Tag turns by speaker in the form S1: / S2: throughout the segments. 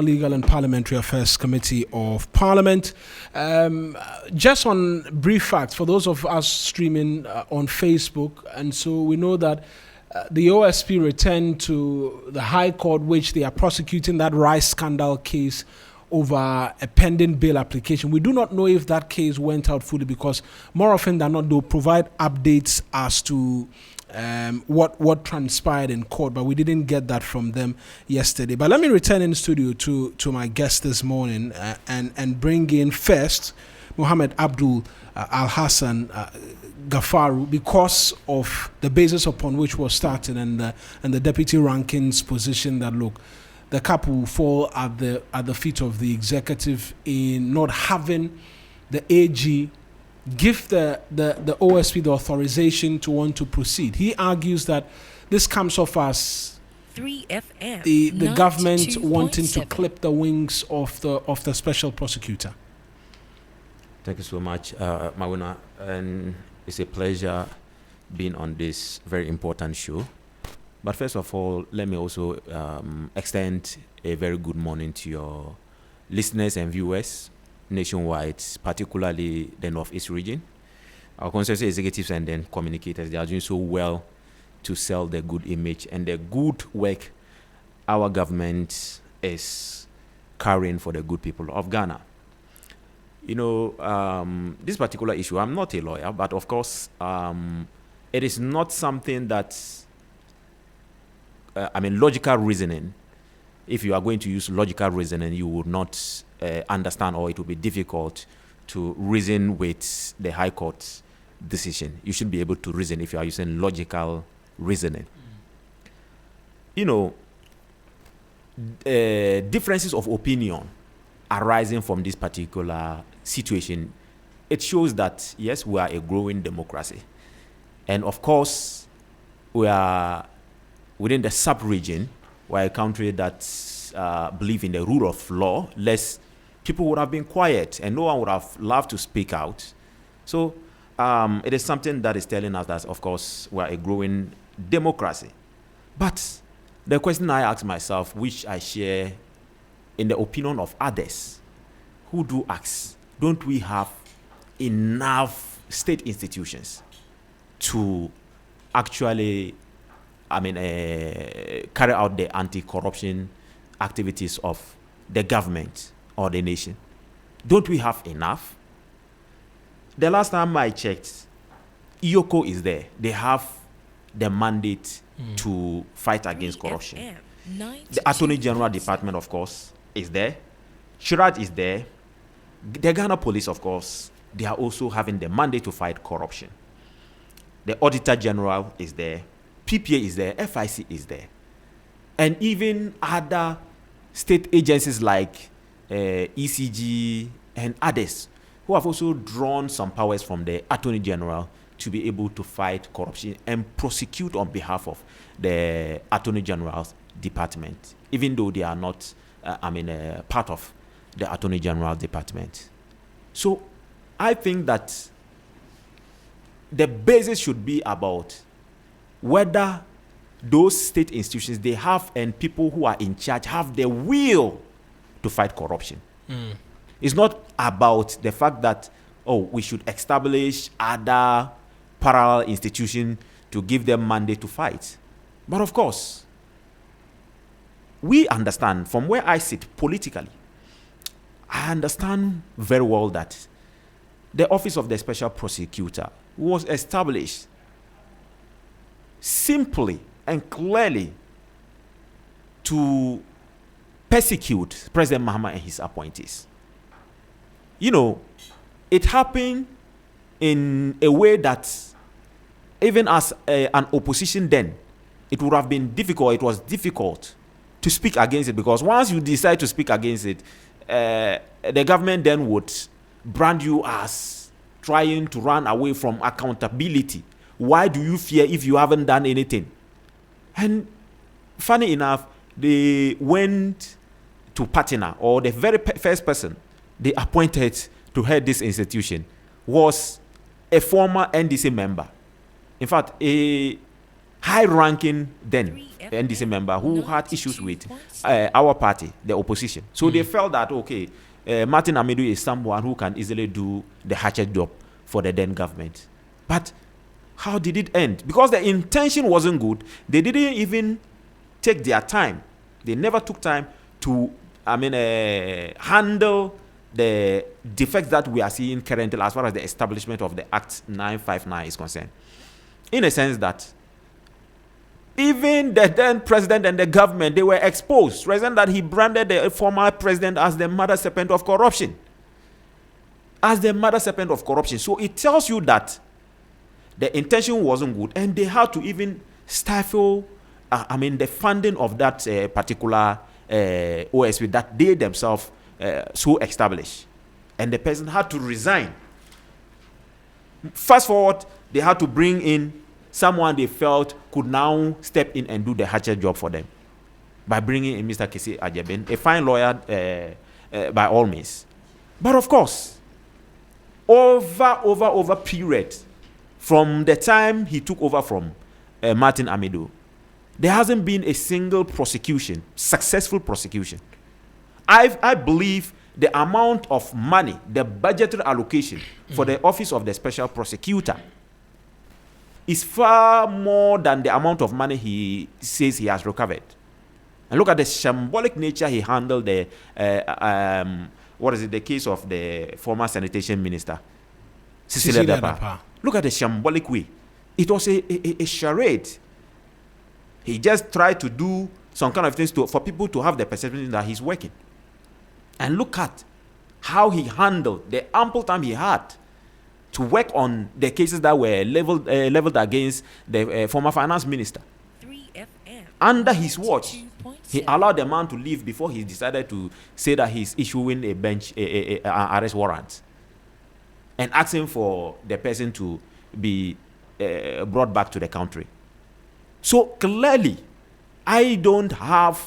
S1: National Legal and Parliamentary Affairs Committee of Parliament. Just on brief facts, for those of us streaming on Facebook, and so we know that the OSP returned to the High Court, which they are prosecuting that rice scandal case over a pending bail application. We do not know if that case went out fully, because more often than not, they'll provide updates as to what transpired in court, but we didn't get that from them yesterday. But let me return in studio to my guest this morning and bring in first Mohammed Abdul Al-Hassan Gafaru, because of the basis upon which we're starting and the deputy rankings position that, look, the cap will fall at the feet of the executive in not having the AG give the OSP the authorization to want to proceed. He argues that this comes off as
S2: 3FM,
S1: the government wanting to clip the wings of the special prosecutor.
S3: Thank you so much, Mawuna, and it's a pleasure being on this very important show. But first of all, let me also extend a very good morning to your listeners and viewers nationwide, particularly the Northeast region. Our constituency executives and then communicators, they are doing so well to sell the good image and the good work our government is carrying for the good people of Ghana. You know, this particular issue, I'm not a lawyer, but of course, it is not something that logical reasoning. If you are going to use logical reasoning, you would not understand, or it will be difficult to reason with the High Court's decision. You should be able to reason if you are using logical reasoning. You know, differences of opinion arising from this particular situation, it shows that, yes, we are a growing democracy. And of course, we are within the sub-region, we're a country that believes in the rule of law, less people would have been quiet and no one would have loved to speak out. So it is something that is telling us that, of course, we're a growing democracy. But the question I ask myself, which I share in the opinion of others, who do ask, don't we have enough state institutions to actually carry out the anti-corruption activities of the government or the nation? Don't we have enough? The last time I checked, IOCO is there. They have the mandate to fight against corruption. The Attorney General Department, of course, is there. Chiraj is there. The Ghana Police, of course, they are also having the mandate to fight corruption. The Auditor General is there. PPA is there, FIC is there. And even other state agencies like ECG and others who have also drawn some powers from the Attorney General to be able to fight corruption and prosecute on behalf of the Attorney General's department, even though they are not part of the Attorney General department. So I think that the basis should be about whether those state institutions they have and people who are in charge have the will to fight corruption. It's not about the fact that, we should establish other parallel institutions to give them mandate to fight. But of course, we understand from where I sit politically, I understand very well that the office of the special prosecutor was established simply and clearly to persecute President Mahama and his appointees. You know, it happened in a way that even as an opposition then, it would have been difficult, it was difficult to speak against it, because once you decide to speak against it, the government then would brand you as trying to run away from accountability. Why do you fear if you haven't done anything? And funny enough, they went to Patina, or the very first person they appointed to head this institution was a former NDC member. In fact, a high-ranking then NDC member who had issues with our party, the opposition. So they felt that, okay, Martin Amidu is someone who can easily do the hatchet job for the then government. But how did it end? Because the intention wasn't good. They didn't even take their time. They never took time to, handle the defects that we are seeing currently as far as the establishment of the Act 959 is concerned. In a sense that even the then president and the government, they were exposed. Reason that he branded the former president as the mother serpent of corruption. As the mother serpent of corruption. So it tells you that the intention wasn't good, and they had to even stifle, the funding of that particular OSP that they themselves so established. And the person had to resign. Fast forward, they had to bring in someone they felt could now step in and do the hatchet job for them by bringing in Mr. Kisi Ajeben, a fine lawyer by all means. But of course, over period, from the time he took over from Martin Amido, there hasn't been a single prosecution, successful prosecution. I believe the amount of money, the budgetary allocation for the office of the special prosecutor is far more than the amount of money he says he has recovered. And look at the shambolic nature he handled the case of the former sanitation minister, Cecilia Dapa. Look at the shambolic way. It was a charade. He just tried to do some kind of things for people to have the perception that he's working. And look at how he handled the ample time he had to work on the cases that were leveled against the former finance minister. 3FM. Under his watch, he allowed the man to leave before he decided to say that he's issuing an arrest warrant and asking for the person to be brought back to the country. So clearly, I don't have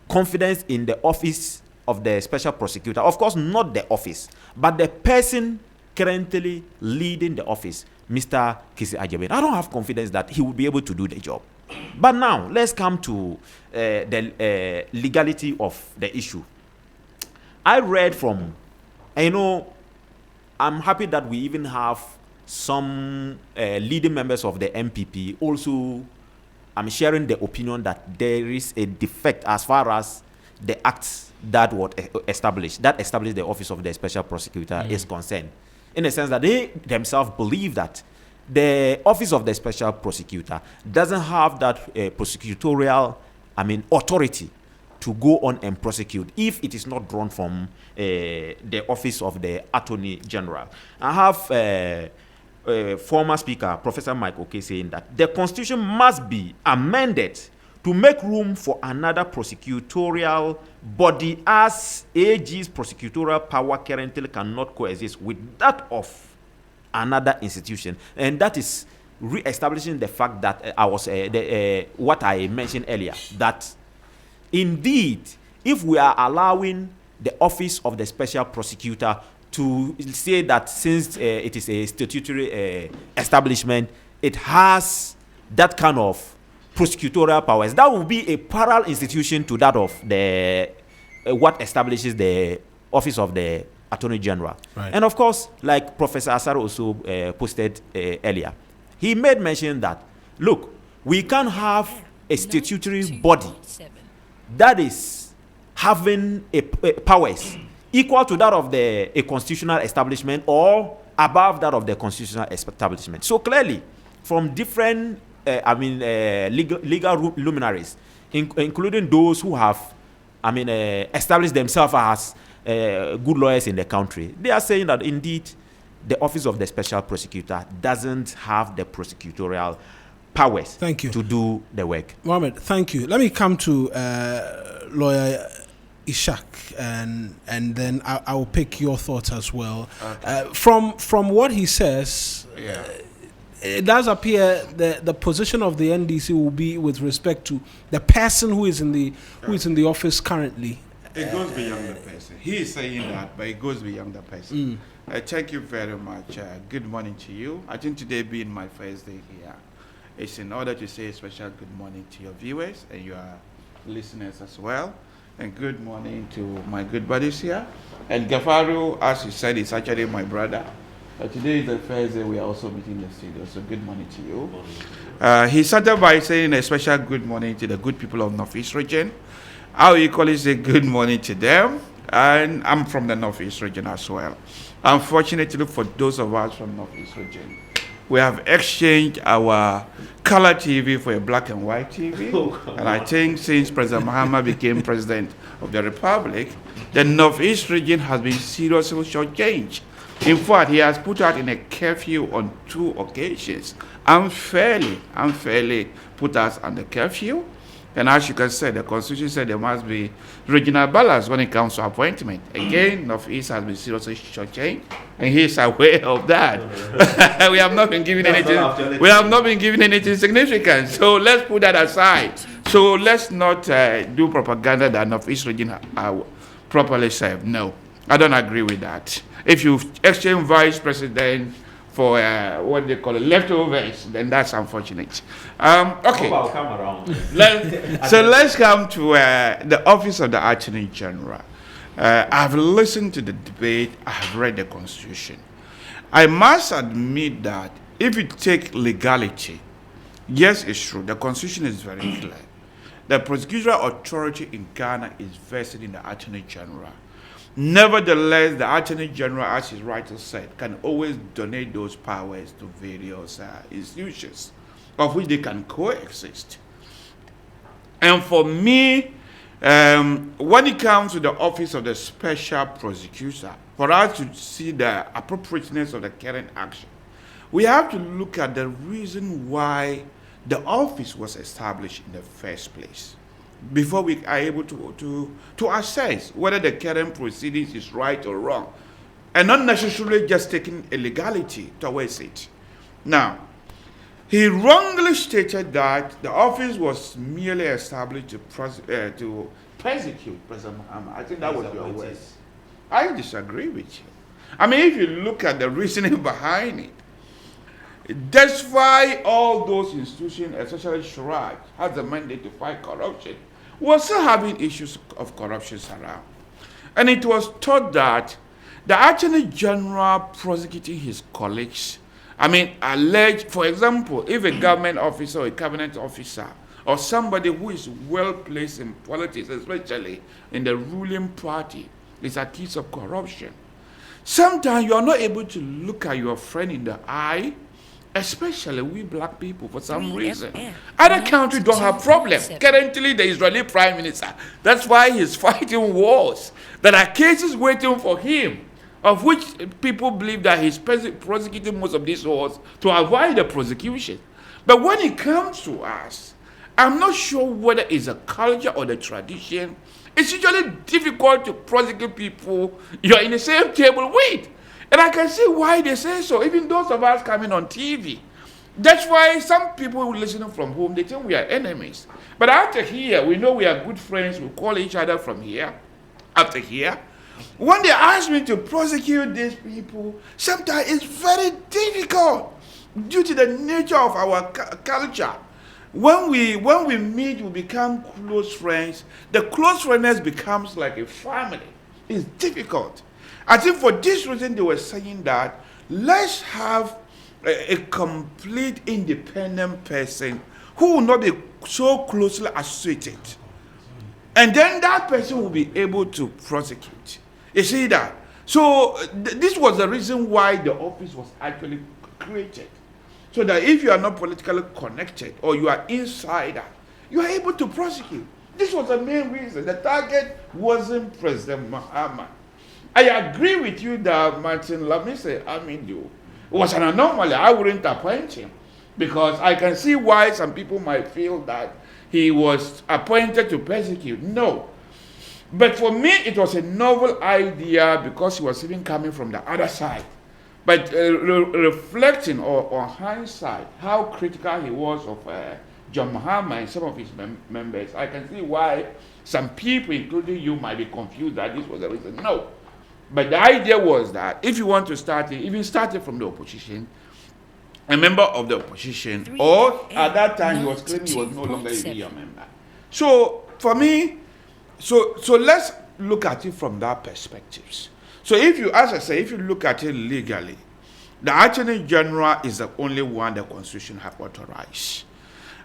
S3: confidence in the office of the special prosecutor. Of course, not the office, but the person currently leading the office, Mr. Kisi Ajeben. I don't have confidence that he will be able to do the job. But now, let's come to the legality of the issue. I read from, I'm happy that we even have some leading members of the MPP also sharing the opinion that there is a defect as far as the acts that were established the office of the special prosecutor is concerned. In a sense that they themselves believe that the office of the special prosecutor doesn't have that prosecutorial, authority to go on and prosecute if it is not drawn from the office of the Attorney General. I have former Speaker, Professor Mike Oke, saying that the Constitution must be amended to make room for another prosecutorial body, as AG's prosecutorial power currently cannot coexist with that of another institution. And that is re-establishing the fact that what I mentioned earlier, that indeed, if we are allowing the office of the special prosecutor to say that since it is a statutory establishment, it has that kind of prosecutorial powers, that will be a parallel institution to that of the what establishes the office of the Attorney General. Right. And of course, like Professor Asaro also posted earlier, he made mention that, look, we can have a statutory body that is having a powers equal to that of a constitutional establishment or above that of the constitutional establishment. So clearly, from different legal luminaries, including those who have established themselves as good lawyers in the country, they are saying that indeed the office of the special prosecutor doesn't have the prosecutorial powers to do the work.
S1: Mohammed, thank you. Let me come to lawyer Ishak, and then I will pick your thoughts as well. Okay. From what he says, it does appear the position of the NDC will be with respect to the person who is in the office currently.
S2: It goes beyond the person. He is saying that, but it goes beyond the person. Thank you very much. Good morning to you. I think today being my first day here, It's in order to say a special good morning to your viewers and your listeners as well. And good morning to my good buddies here. And Gafaru, as you said, is actually my brother. Today is the first day we are also meeting in the studio, so good morning to you. He started by saying a special good morning to the good people of Northeast region. I will equally say good morning to them, and I'm from the Northeast region as well. Unfortunately, for those of us from Northeast region, we have exchanged our color TV for a black and white TV. And I think since President Mahama became president of the Republic, the Northeast region has been seriously shortchanged. In fact, he has put out in a curfew on 2 occasions. Unfairly put us under curfew. And as you can see, the Constitution said there must be regional balance when it comes to appointment. Again, Northeast has been seriously shortchanged, and he is aware of that. We have not been given anything. We have not been given anything significant. So let's put that aside. So let's not do propaganda that Northeast region are properly served. No, I don't agree with that. If you exchange vice president for what they call leftovers, then that's unfortunate. Okay.
S3: I'll come around.
S2: Let's come to the office of the Attorney General. I've listened to the debate. I've read the Constitution. I must admit that if you take legality, yes, it's true. The Constitution is very clear. The prosecutorial authority in Ghana is vested in the Attorney General. Nevertheless, the Attorney General, as his writer said, can always donate those powers to various institutions, of which they can coexist. And for me, when it comes to the office of the special prosecutor, for us to see the appropriateness of the current action, we have to look at the reason why the office was established in the first place, before we are able to assess whether the current proceedings is right or wrong, and not necessarily just taking a legality towards it. Now, he wrongly stated that the office was merely established to persecute President Mahama. I think that was your words. I disagree with you. I mean, if you look at the reasoning behind it, despite all those institutions, especially Shraj, has the mandate to fight corruption, we're still having issues of corruption around. And it was thought that the Attorney General prosecuting his colleagues, alleged, for example, if a government officer or a cabinet officer or somebody who is well placed in politics, especially in the ruling party, is accused of corruption, sometimes you are not able to look at your friend in the eye, especially we black people, for some reason. Other countries don't have problems. Currently, the Israeli prime minister, that's why he's fighting wars. There are cases waiting for him, of which people believe that he's prosecuting most of these wars to avoid the prosecution. But when it comes to us, I'm not sure whether it's a culture or the tradition. It's usually difficult to prosecute people you're in the same table with. And I can see why they say so, even those of us coming on TV. That's why some people listening from home, they think we are enemies. But after here, we know we are good friends. We call each other from here, after here. When they ask me to prosecute these people, sometimes it's very difficult due to the nature of our culture. When we meet, we become close friends. The close friendness becomes like a family. It's difficult. I think for this reason they were saying that let's have a complete independent person who will not be so closely associated. And then that person will be able to prosecute. You see that? So this was the reason why the office was actually created. So that if you are not politically connected or you are insider, you are able to prosecute. This was the main reason. The target wasn't President Mahama. I agree with you that Martin Lamise Amidu was an anomaly. I wouldn't appoint him because I can see why some people might feel that he was appointed to persecute. No. But for me, it was a novel idea because he was even coming from the other side. But reflecting on hindsight, how critical he was of John Mahama and some of his members, I can see why some people, including you, might be confused that this was the reason. No. But the idea was that if you want to start it, even start it from the opposition, a member of the opposition, or at that time he was claiming he was no longer even a member. So for me, so let's look at it from that perspective. So if you, as I say, if you look at it legally, the Attorney General is the only one the Constitution has authorized.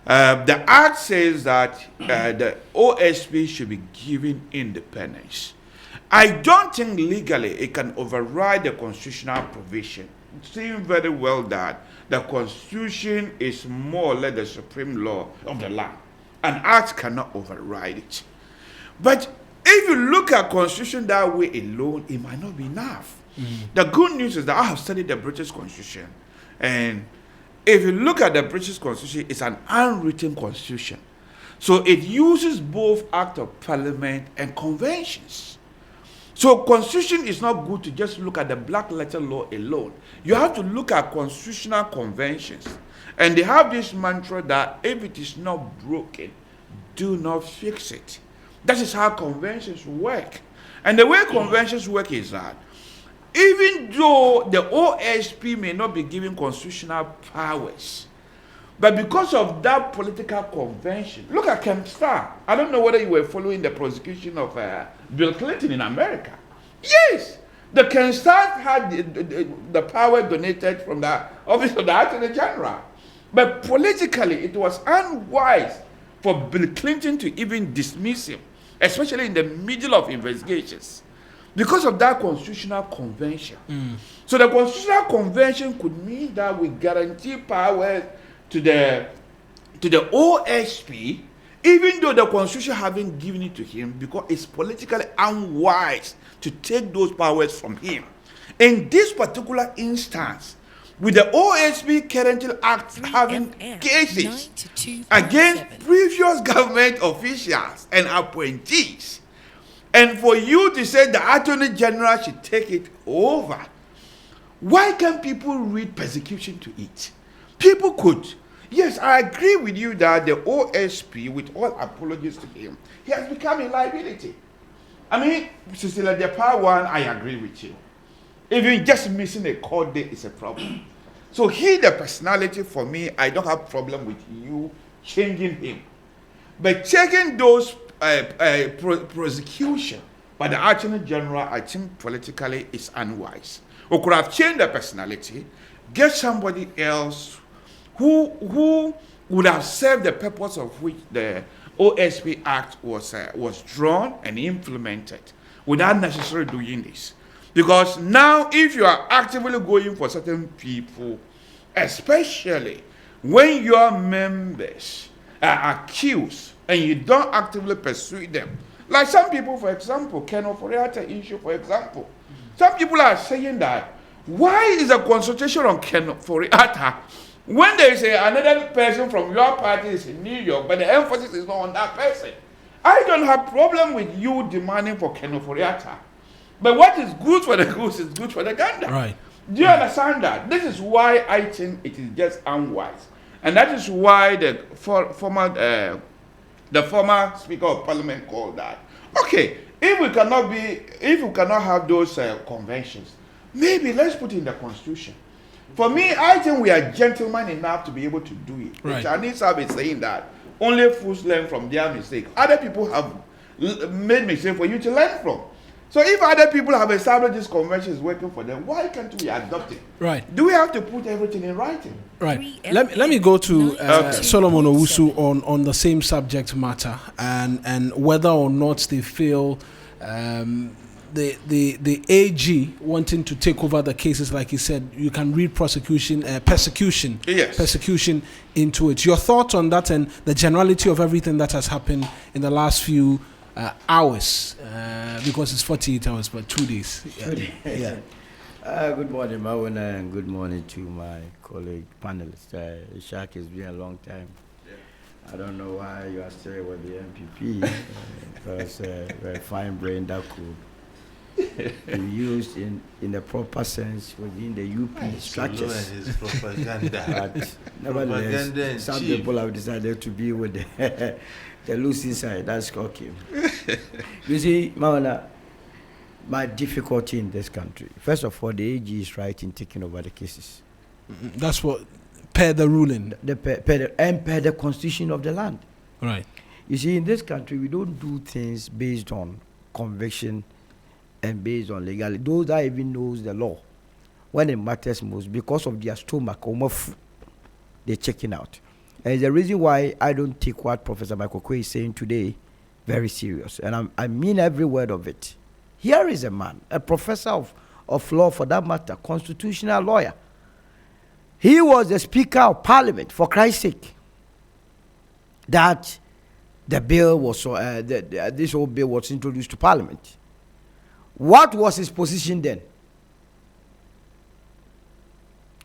S2: The Act says that the OSP should be given independence. I don't think legally it can override the constitutional provision. Seeing very well that the Constitution is more or less the supreme law of the land. An act cannot override it. But if you look at Constitution that way alone, it might not be enough. The good news is that I have studied the British Constitution, and if you look at the British Constitution, it's an unwritten constitution. So it uses both Act of Parliament and conventions. So Constitution is not good to just look at the black letter law alone. You have to look at constitutional conventions. And they have this mantra that if it is not broken, do not fix it. That is how conventions work. And the way conventions work is that even though the OSP may not be given constitutional powers, but because of that political convention, look at Ken Starr. I don't know whether you were following the prosecution of Bill Clinton in America. Yes, the Ken Starr had the power donated from the office of the Attorney General. But politically, it was unwise for Bill Clinton to even dismiss him, especially in the middle of investigations, because of that constitutional convention. So the constitutional convention could mean that we guarantee powers to the OSP, even though the constitution haven't given it to him, because it's politically unwise to take those powers from him. In this particular instance, with the OSP currently having cases against previous government officials and appointees, and for you to say the Attorney General should take it over, why can't people read persecution to it? People could. Yes, I agree with you that the OSP, with all apologies to him, he has become a liability. I mean, Cecilia, the power one, I agree with you. Even just missing a court date is a problem. So he, the personality, for me, I don't have problem with you changing him. But taking those prosecution by the Attorney General, I think politically is unwise. We could have changed the personality, get somebody else who would have served the purpose of which the OSP Act was drawn and implemented without necessarily doing this. Because now, if you are actively going for certain people, especially when your members are accused and you don't actively pursue them, like some people, for example, Ken Oforiatta issue, for example, some people are saying that, why is a consultation on Ken Oforiatta when there is another person from your party is in New York, but the emphasis is not on that person? I don't have problem with you demanding for Ken Oforiatta. But what is good for the goose is good for the gander.
S1: Right.
S2: Do you understand that? This is why I think it is just unwise. And that is why the former Speaker of Parliament called that. Okay, if we cannot have those conventions, maybe let's put in the Constitution. For me, I think we are gentlemen enough to be able to do it.
S1: Right.
S2: The Chinese have been saying that only fools learn from their mistake. Other people have made mistakes for you to learn from. So if other people have established this convention is working for them, why can't we adopt it?
S1: Right.
S2: Do we have to put everything in writing?
S1: Right. Let me go to Solomon Owusu on the same subject matter and whether or not they feel the AG wanting to take over the cases, like he said, you can read persecution into it. Your thoughts on that and the generality of everything that has happened in the last few hours, because it's 48 hours, but 2 days. Yeah.
S4: Good morning, Mawana, and good morning to my colleague panelists. Ishak, it's been a long time. I don't know why you are still with the MPP, because we're a fine brain that could be used in the proper sense within the UP structures. But nevertheless, some people have decided to be with the losing side. That's okay. You see, Mawana, my difficulty in this country, first of all, the AG is right in taking over the cases.
S1: That's what Per the ruling.
S4: Per the constitution of the land.
S1: Right.
S4: You see, in this country, we don't do things based on conviction and based on legality. Those that even knows the law, when it matters most, because of their stomach, they're checking out. And it's the reason why I don't take what Professor Michael Quay is saying today very serious. And I mean every word of it. Here is a man, a professor of law for that matter, constitutional lawyer. He was the Speaker of Parliament, for Christ's sake. That the bill was, this whole bill was introduced to Parliament. What was his position then?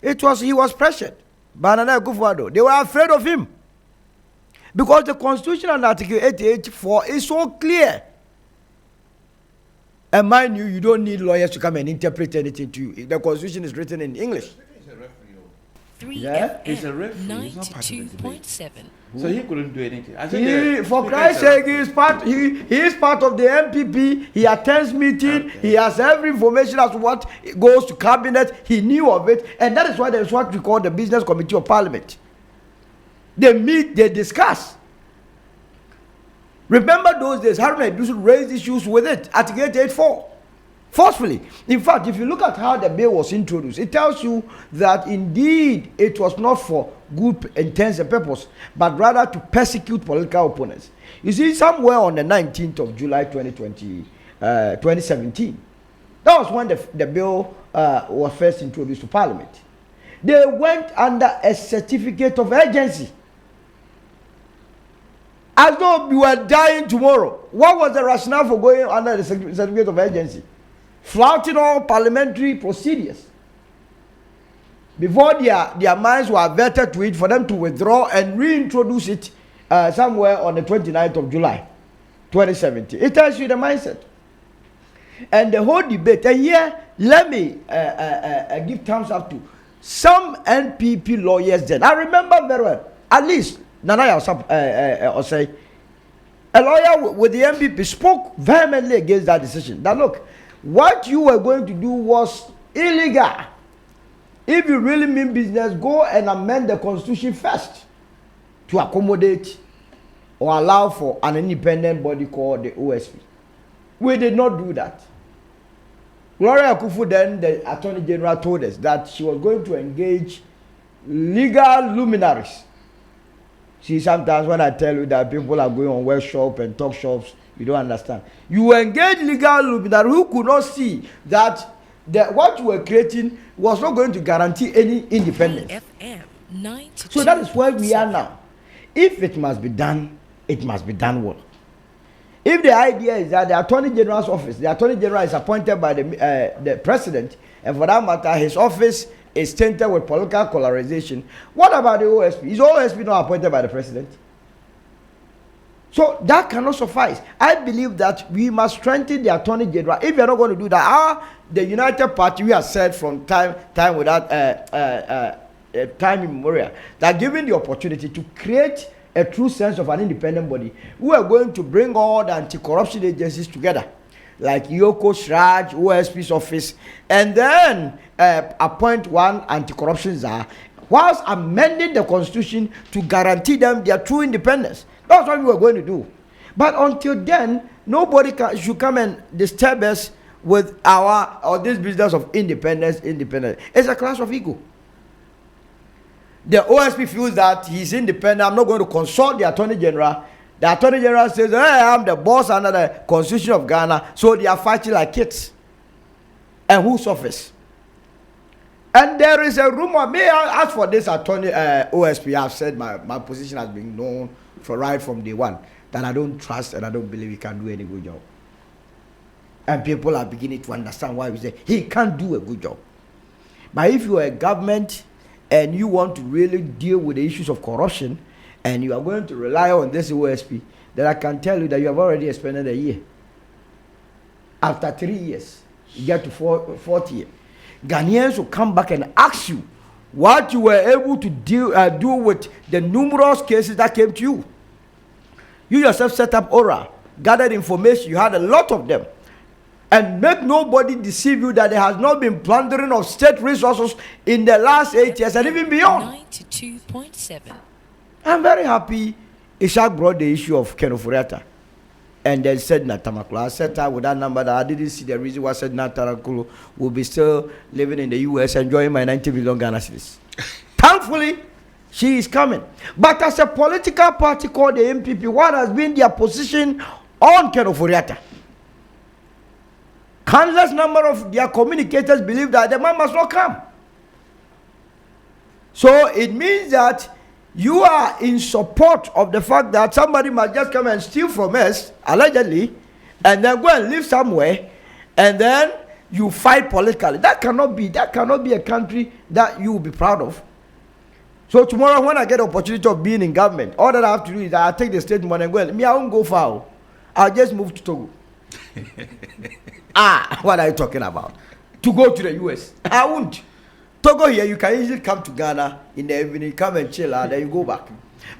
S4: He was pressured by Nana Akufo-Addo. They were afraid of him. Because the Constitution and Article 88.4 is so clear. And mind you, you don't need lawyers to come and interpret anything to you. The Constitution is written in English.
S5: 3FM
S2: He's a referee. He's not part of the debate.
S5: 92.7.
S2: So he couldn't do anything.
S4: For Christ's sake, he is part of the MPP. He attends meeting. Okay. He has every information as to what goes to cabinet. He knew of it, and that is why there is what we call the Business Committee of Parliament. They meet, they discuss. Remember those days, Haruna Iddrisu raised issues with it at 884. Forcefully. In fact, if you look at how the bill was introduced, it tells you that indeed it was not for good intents and purpose, but rather to persecute political opponents. You see, somewhere on the 19th of July 2017, that was when the bill was first introduced to Parliament. They went under a certificate of urgency. As though you were dying tomorrow. What was the rationale for going under the certificate of urgency? Flouting all parliamentary procedures. Before their minds were averted to it, for them to withdraw and reintroduce it somewhere on the 29th of July 2017. It tells you the mindset. And the whole debate. And here, let me give thumbs up to some NPP lawyers then. I remember very well, at least, Nana Osei, a lawyer with the NPP, spoke vehemently against that decision. That look, what you were going to do was illegal. If you really mean business, go and amend the constitution first to accommodate or allow for an independent body called the OSP. We did not do that. Gloria Akufu, then the Attorney General, told us that she was going to engage legal luminaries. See, sometimes when I tell you that people are going on workshop and talk shops, you don't understand. You engage legal luminaries who could not see that what you were creating was not going to guarantee any independence. So that is where we are now. If it must be done, it must be done well. If the idea is that the Attorney General's office, the Attorney General is appointed by the President, and for that matter, his office is tainted with political polarization, what about the OSP? Is the OSP not appointed by the President? So that cannot suffice. I believe that we must strengthen the Attorney General. If we are not going to do that, the United Party, we have said from time without time immemorial, that given the opportunity to create a true sense of an independent body, we are going to bring all the anti-corruption agencies together, like Yoko, Shraj, OSP's office, and then appoint one anti-corruption czar, whilst amending the constitution to guarantee them their true independence. That's what we were going to do. But until then, nobody should come and disturb us with this business of independence. It's a clash of ego. The OSP feels that he's independent. I'm not going to consult the Attorney General. The Attorney General says, hey, I'm the boss under the Constitution of Ghana. So they are fighting like kids. And whose office? And there is a rumor. May I ask for this Attorney OSP? I've said my position has been known right from day one, that I don't trust and I don't believe he can do any good job. And people are beginning to understand why we say he can't do a good job. But if you are a government and you want to really deal with the issues of corruption and you are going to rely on this OSP, then I can tell you that you have already expended a year. After 3 years, you get to fourth year. Ghanaians will come back and ask you what you were able to do with the numerous cases that came to you. You yourself set up ORA, gathered information, you had a lot of them. And make nobody deceive you that there has not been plundering of state resources in the last 8 years and even beyond.
S5: 92.7.
S4: I'm very happy Ishak brought the issue of Kenofureta and then said Natamakulu. I said that with that number that I didn't see the reason why I said Natamakulu will be still living in the US enjoying my 90 million Ghana cedis. Thankfully, she is coming. But as a political party called the MPP, what has been their position on Kenofureta? Countless number of their communicators believe that the man must not come. So it means that you are in support of the fact that somebody must just come and steal from us, allegedly, and then go and live somewhere, and then you fight politically. That cannot be a country that you will be proud of. So tomorrow when I get the opportunity of being in government, all that I have to do is I'll take the state money and go, I won't go far. I'll just move to Togo. What are you talking about? To go to the US? I won't. Togo here, you can easily come to Ghana in the evening, come and chill out, then you go back.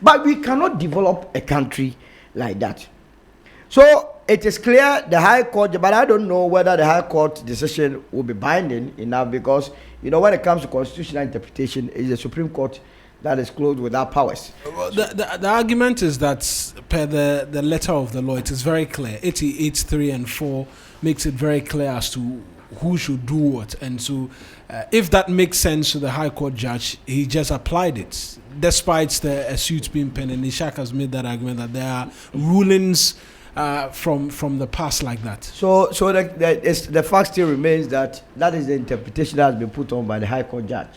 S4: But we cannot develop a country like that. So it is clear the High Court, but I don't know whether the High Court decision will be binding enough because, when it comes to constitutional interpretation, it's the Supreme Court that is clothed with our powers.
S1: Well, the argument is that per the letter of the law, it is very clear. 88.3 and 4 makes it very clear as to who should do what. And so if that makes sense to the High Court judge, he just applied it. Despite the suit being penned, and Ishak has made that argument that there are rulings from the past like that.
S4: So the fact still remains that is the interpretation that has been put on by the High Court judge.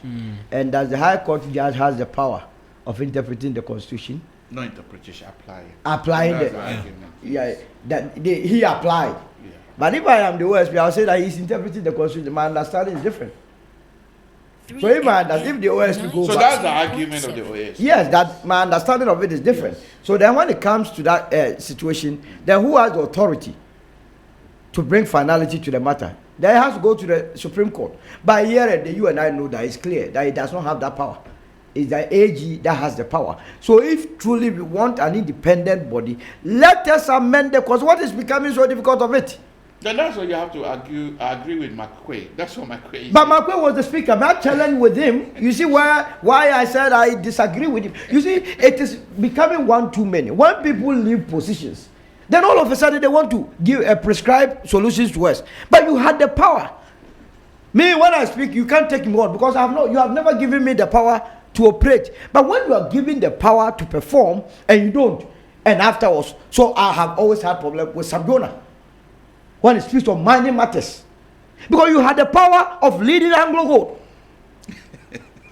S4: And that the High Court judge has the power of interpreting the Constitution.
S2: No interpretation, applying.
S4: Applying
S2: That's
S4: the
S2: argument.
S4: he applied.
S2: Yeah.
S4: But if I am the OSP, I'll say that he's interpreting the Constitution. My understanding is different. So if the OSP goes
S2: So
S4: back,
S2: that's the argument of the OSP.
S4: yes, that my understanding of it is different.
S2: Yes.
S4: So then when it comes to that situation, then who has the authority to bring finality to the matter? Then it has to go to the Supreme Court. But here, you and I know that it's clear that it does not have that power. It's the AG that has the power. So if truly we want an independent body, let us amend the cause. What is becoming so difficult of it?
S2: Then that's why you have to agree with McQuay. That's what McQuay is.
S4: But McQuay was the speaker. My challenge with him, you see why I said I disagree with him. You see, it is becoming one too many. When people leave positions, then all of a sudden they want to give prescribed solutions to us. But you had the power. Me, when I speak, you can't take me on because you have never given me the power to operate. But when you are given the power to perform and you don't, and afterwards, so I have always had problem with Sabdona when it speaks of mining matters, because you had the power of leading Anglo Gold.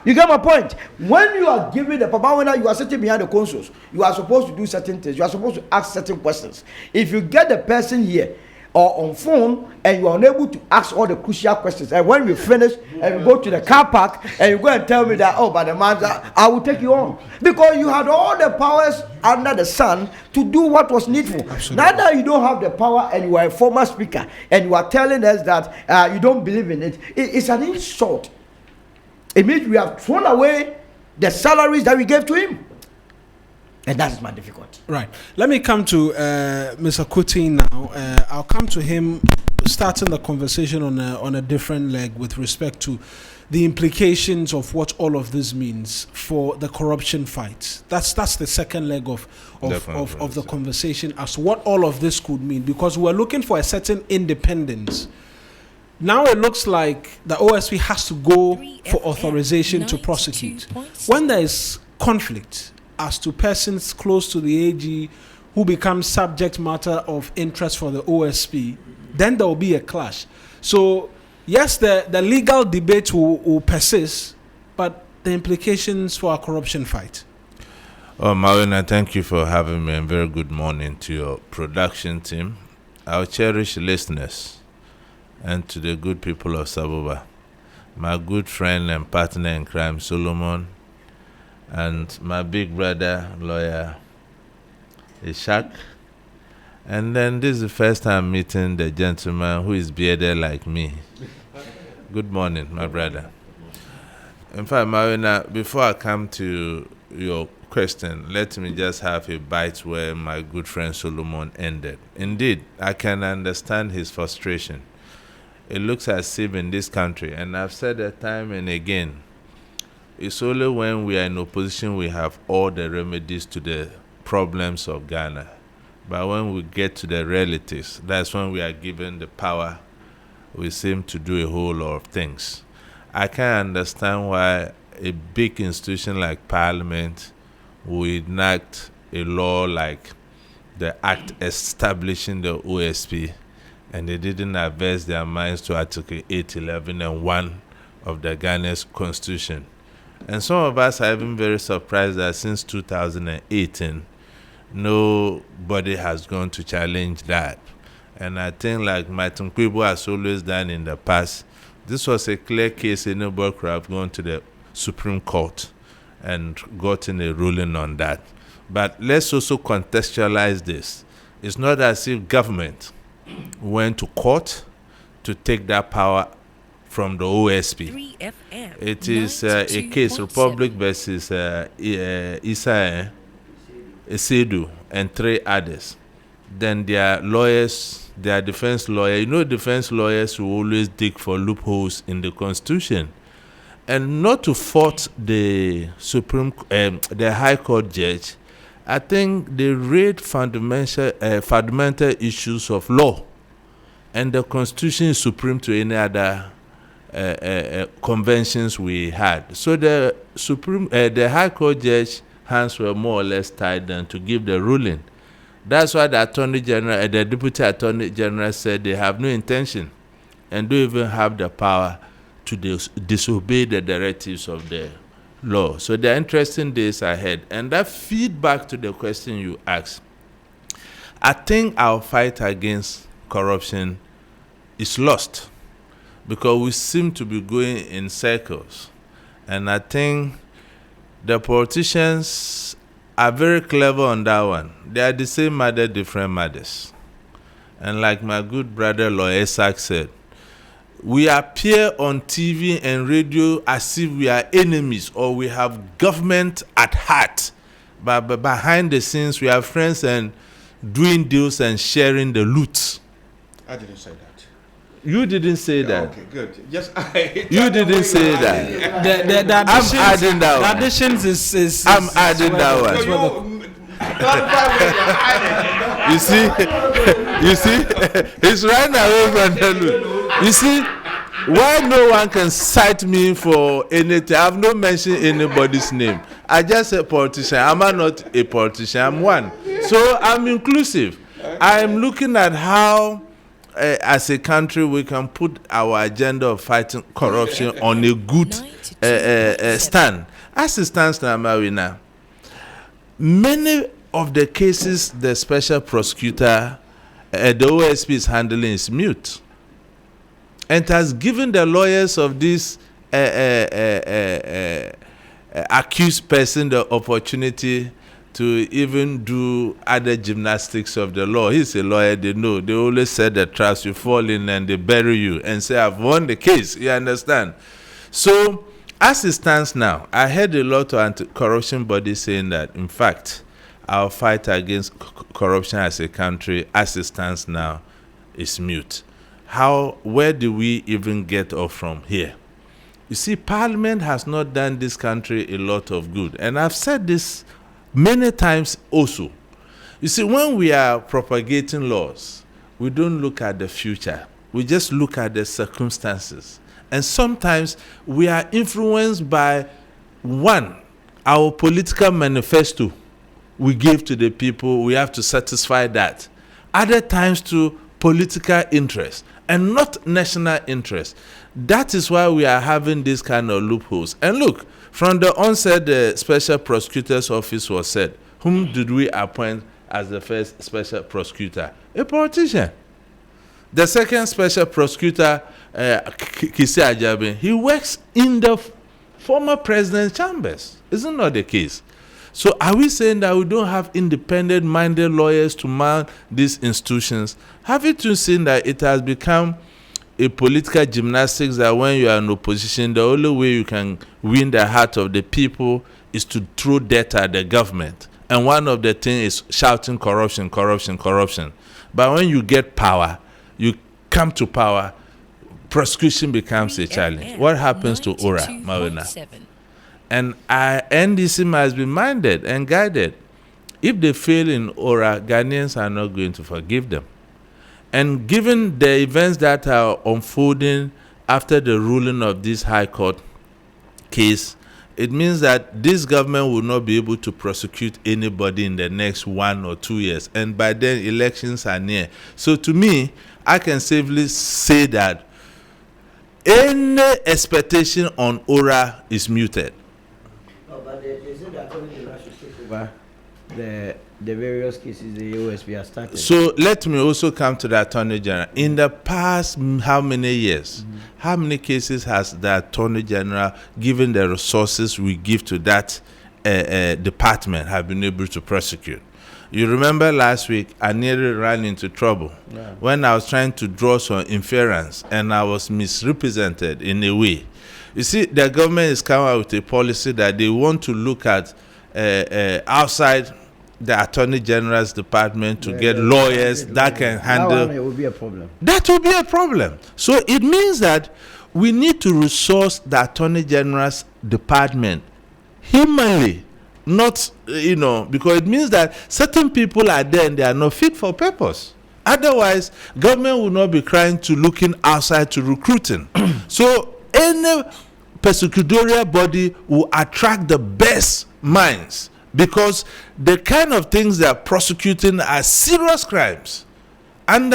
S4: You get my point? When you are given the power, when you are sitting behind the consoles, you are supposed to do certain things. You are supposed to ask certain questions. If you get the person here or on phone and you are unable to ask all the crucial questions, and when we finish and we go to the car park and you go and tell me that, by the man, I will take you on, because you had all the powers under the sun to do what was needful.
S1: Absolutely.
S4: Now that you don't have the power and you are a former speaker and you are telling us that you don't believe in it, it's an insult. It means we have thrown away the salaries that we gave to him. And that is my difficulty.
S1: Right. Let me come to Mr. Kuti now. I'll come to him, starting the conversation on a different leg with respect to the implications of what all of this means for the corruption fight. That's the second leg of the conversation as to what all of this could mean, because we're looking for a certain independence. Now it looks like the OSP has to go for authorization to prosecute. When there is conflict as to persons close to the AG who become subject matter of interest for the OSP, then there will be a clash. So yes, the legal debate will persist, but the implications for our corruption fight.
S6: Marina, thank you for having me, and very good morning to your production team, our cherished listeners, and to the good people of Saboba, my good friend and partner in crime, Solomon, and my big brother, lawyer, Ishak. And then this is the first time meeting the gentleman who is bearded like me. Good morning, my brother. In fact, Marina, before I come to your question, let me just have a bite where my good friend Solomon ended. Indeed, I can understand his frustration. it looks as if in this country, and I've said it time and again, it's only when we are in opposition we have all the remedies to the problems of Ghana. But when we get to the realities, that's when we are given the power. We seem to do a whole lot of things. I can't understand why a big institution like Parliament will enact a law like the act establishing the OSP, and they didn't adverse their minds to Article 8, 11, and 1 of the Ghana's constitution. And some of us are even very surprised that since 2018, nobody has gone to challenge that. And I think, like Martin Kwibo has always done in the past, this was a clear case. Anybody could have gone to the Supreme Court and gotten a ruling on that. But let's also contextualize this. It's not as if government went to court to take that power from the OSP.
S5: 3FM,
S6: It is a case,
S5: 92.7.
S6: Republic versus Isa Esedu and 3 others. Then their lawyers, their defense lawyer, defense lawyers will always dig for loopholes in the Constitution. And not to fault the the High Court judge, I think they read fundamental issues of law, and the Constitution is supreme to any other conventions we had. So the High Court judge hands were more or less tied down to give the ruling. That's why the Attorney General, the Deputy Attorney General said they have no intention and don't even have the power to disobey the directives of the law. So there are interesting days ahead. And that feedback to the question you asked, I think our fight against corruption is lost because we seem to be going in circles. And I think the politicians are very clever on that one. They are the same mother, different mothers. And like my good brother Lawyer Isaac said, we appear on TV and radio as if we are enemies or we have government at heart. But behind the scenes, we are friends and doing deals and sharing the loot.
S2: I didn't say that.
S6: You didn't say that.
S2: Okay, good. Yes,
S6: You didn't say that.
S1: The
S6: I'm adding that
S1: the
S6: one.
S1: additions is
S6: I'm adding that one. You see, he's running away from the loot. You see, why no one can cite me for anything? I've not mentioned anybody's name. I just a politician. Am I not a politician? I'm one. So I'm inclusive. I'm looking at how, as a country, we can put our agenda of fighting corruption on a good stand. As it stands now, Marina, many of the cases the special prosecutor, the OSP is handling is mute. And it has given the lawyers of this accused person the opportunity to even do other gymnastics of the law. He's a lawyer, they know. They always said the traps, you fall in and they bury you and say, I've won the case. You understand? So, as it stands now, I heard a lot of anti-corruption bodies saying that, in fact, our fight against corruption as a country, as it stands now, is mute. Where do we even get off from here? You see, Parliament has not done this country a lot of good. And I've said this many times also. You see, when we are propagating laws, we don't look at the future. We just look at the circumstances. And sometimes we are influenced by, one, our political manifesto we give to the people. We have to satisfy that. Other times to political interest and not national interest. That is why we are having this kind of loopholes. And look, from the onset, the special prosecutor's office was said, whom did we appoint as the first special prosecutor? A politician. The second special prosecutor, Kisi Ajabe, he works in the former president's chambers. Isn't that the case? So are we saying that we don't have independent-minded lawyers to man these institutions? Have you too seen that it has become a political gymnastics that when you are in opposition, the only way you can win the heart of the people is to throw debt at the government? And one of the things is shouting corruption, corruption, corruption. But when you get power, you come to power, prosecution becomes a challenge. What happens to Ora, Mawena? And NDC must be minded and guided. If they fail in Ora, Ghanaians are not going to forgive them. And given the events that are unfolding after the ruling of this High Court case, it means that this government will not be able to prosecute anybody in the next 1 or 2 years. And by then, elections are near. So to me, I can safely say that any expectation on Ora is muted.
S4: No, but they said that Attorney General should take over the various cases the OSP has started.
S6: So let me also come to the Attorney General. In the past, how many years? How many cases has the Attorney General, given the resources we give to that department, have been able to prosecute? You remember last week, I nearly ran into trouble when I was trying to draw some inference and I was misrepresented in a way. You see, the government is coming out with a policy that they want to look at outside the Attorney General's department to get lawyers that can handle.
S4: That will be a problem.
S6: That will be a problem. So it means that we need to resource the Attorney General's department humanly, not, because it means that certain people are there and they are not fit for purpose. Otherwise, government will not be trying to looking outside to recruiting. So any prosecutorial body will attract the best minds, because the kind of things they are prosecuting are serious crimes. And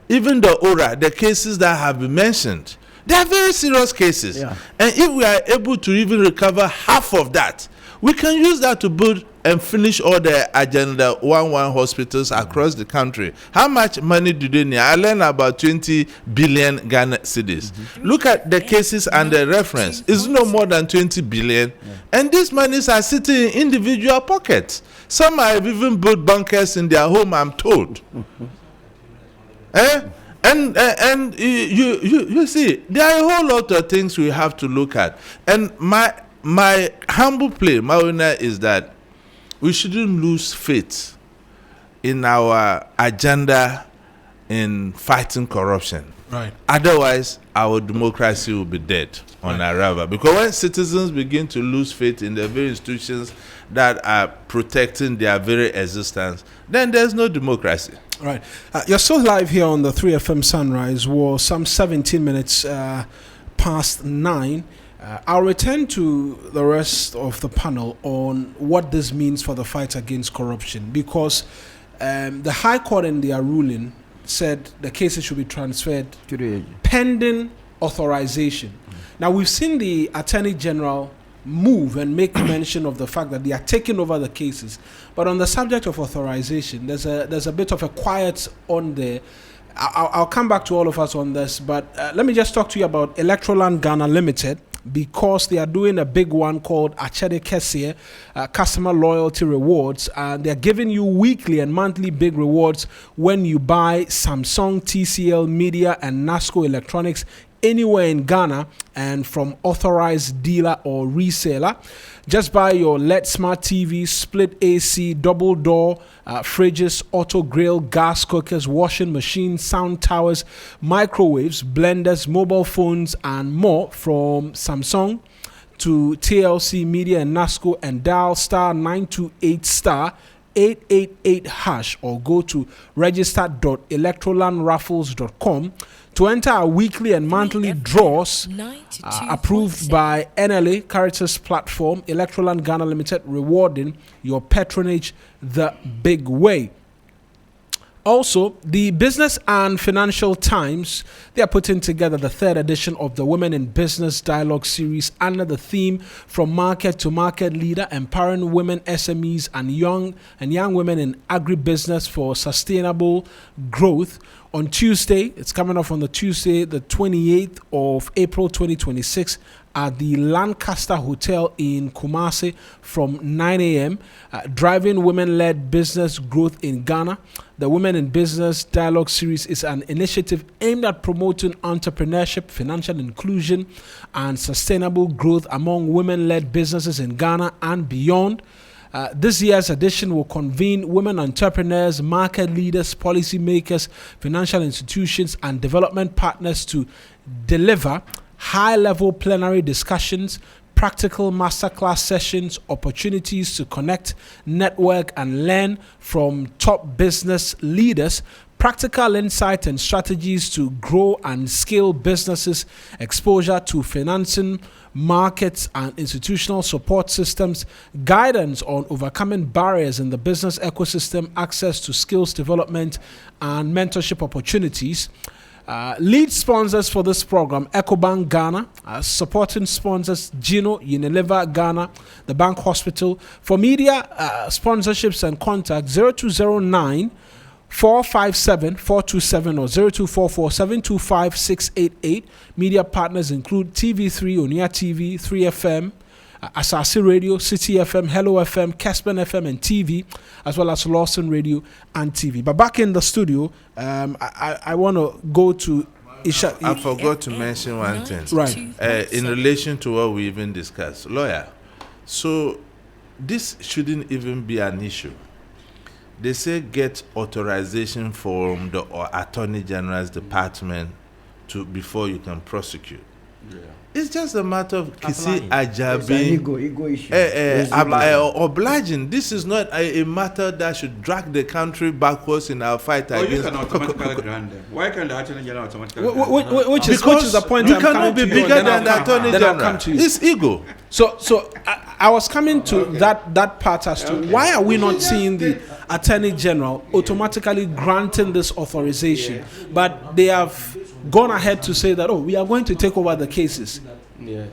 S6: even the ORA, the cases that have been mentioned, they are very serious cases.
S4: Yeah.
S6: And if we are able to even recover half of that, we can use that to build and finish all the Agenda 11 hospitals across the country. How much money do they need? I learned about 20 billion Ghana cedis. Look at the cases and the reference. It's no more than 20 billion. And these monies are sitting in individual pockets. Some have even built bunkers in their home, I'm told. And you see, there are a whole lot of things we have to look at. And my humble plea, Mawena, is that we shouldn't lose faith in our agenda in fighting corruption.
S1: Right.
S6: Otherwise, our democracy will be dead on arrival. Because when citizens begin to lose faith in the very institutions that are protecting their very existence, then there's no democracy.
S1: Right. You're still live here on the 3FM Sunrise. Was some 17 minutes past 9. I'll return to the rest of the panel on what this means for the fight against corruption, because the High Court in their ruling said the cases should be transferred
S4: To the
S1: pending authorization. Now, we've seen the Attorney General move and make mention of the fact that they are taking over the cases. But on the subject of authorization, there's a bit of a quiet on there. I'll come back to all of us on this, but let me just talk to you about Electroland Ghana Limited, because they are doing a big one called Achede Kesie, customer loyalty rewards, and they're giving you weekly and monthly big rewards when you buy Samsung, TCL, Media, and Nasco Electronics anywhere in Ghana and from authorized dealer or reseller. Just buy your LED smart TV, split AC, double door, fridges, auto grill, gas cookers, washing machines, sound towers, microwaves, blenders, mobile phones, and more from Samsung to TLC, Media, and Nasco, and dial star 928 star 888 hash or go to register.electrolandraffles.com to enter our weekly and monthly draws approved by NLA Caritas platform, Electroland Ghana Limited, rewarding your patronage the big way. Also, the Business and Financial Times, they are putting together the 3rd edition of the Women in Business Dialogue Series under the theme From Market to Market Leader, Empowering Women, SMEs, and young women in agribusiness for sustainable growth. On Tuesday, it's coming off on the Tuesday, the 28th of April 2026 at the Lancaster Hotel in Kumasi from 9 a.m. Driving Women-Led Business Growth in Ghana. The Women in Business Dialogue Series is an initiative aimed at promoting entrepreneurship, financial inclusion, and sustainable growth among women-led businesses in Ghana and beyond. This year's edition will convene women entrepreneurs, market leaders, policymakers, financial institutions, and development partners to deliver high-level plenary discussions, practical masterclass sessions, opportunities to connect, network, and learn from top business leaders, practical insight and strategies to grow and scale businesses, exposure to financing, markets, and institutional support systems, guidance on overcoming barriers in the business ecosystem, access to skills development, and mentorship opportunities. Lead sponsors for this program, EcoBank Ghana. Supporting sponsors, Gino, Unilever Ghana, the Bank Hospital. For media sponsorships and contact, 0209 457 427 or 0244 725 688. Media partners include TV3, Onia TV, 3FM, Asasi Radio, City FM, Hello FM, Caspen FM, and TV, as well as Lawson Radio and TV. But back in the studio, I want to go to Isha.
S6: I forgot to mention one thing.
S1: Right.
S6: In relation to what we even discussed. Lawyer, so this shouldn't even be an issue. They say get authorization from the Attorney General's department before you can prosecute. Yeah. It's just a matter of Kisi Ajabi.
S4: Ego issue.
S6: Obliging. This is not a matter that should drag the country backwards in our fight against.
S2: You can automatically grant them. Why can't the Attorney General automatically
S1: which is the point.
S6: You cannot be bigger than the Attorney General. It's ego.
S1: So I was coming to that part as to why are we not seeing the Attorney General automatically granting this authorization, but they have gone ahead to say that, we are going to take over the cases.
S4: Yeah.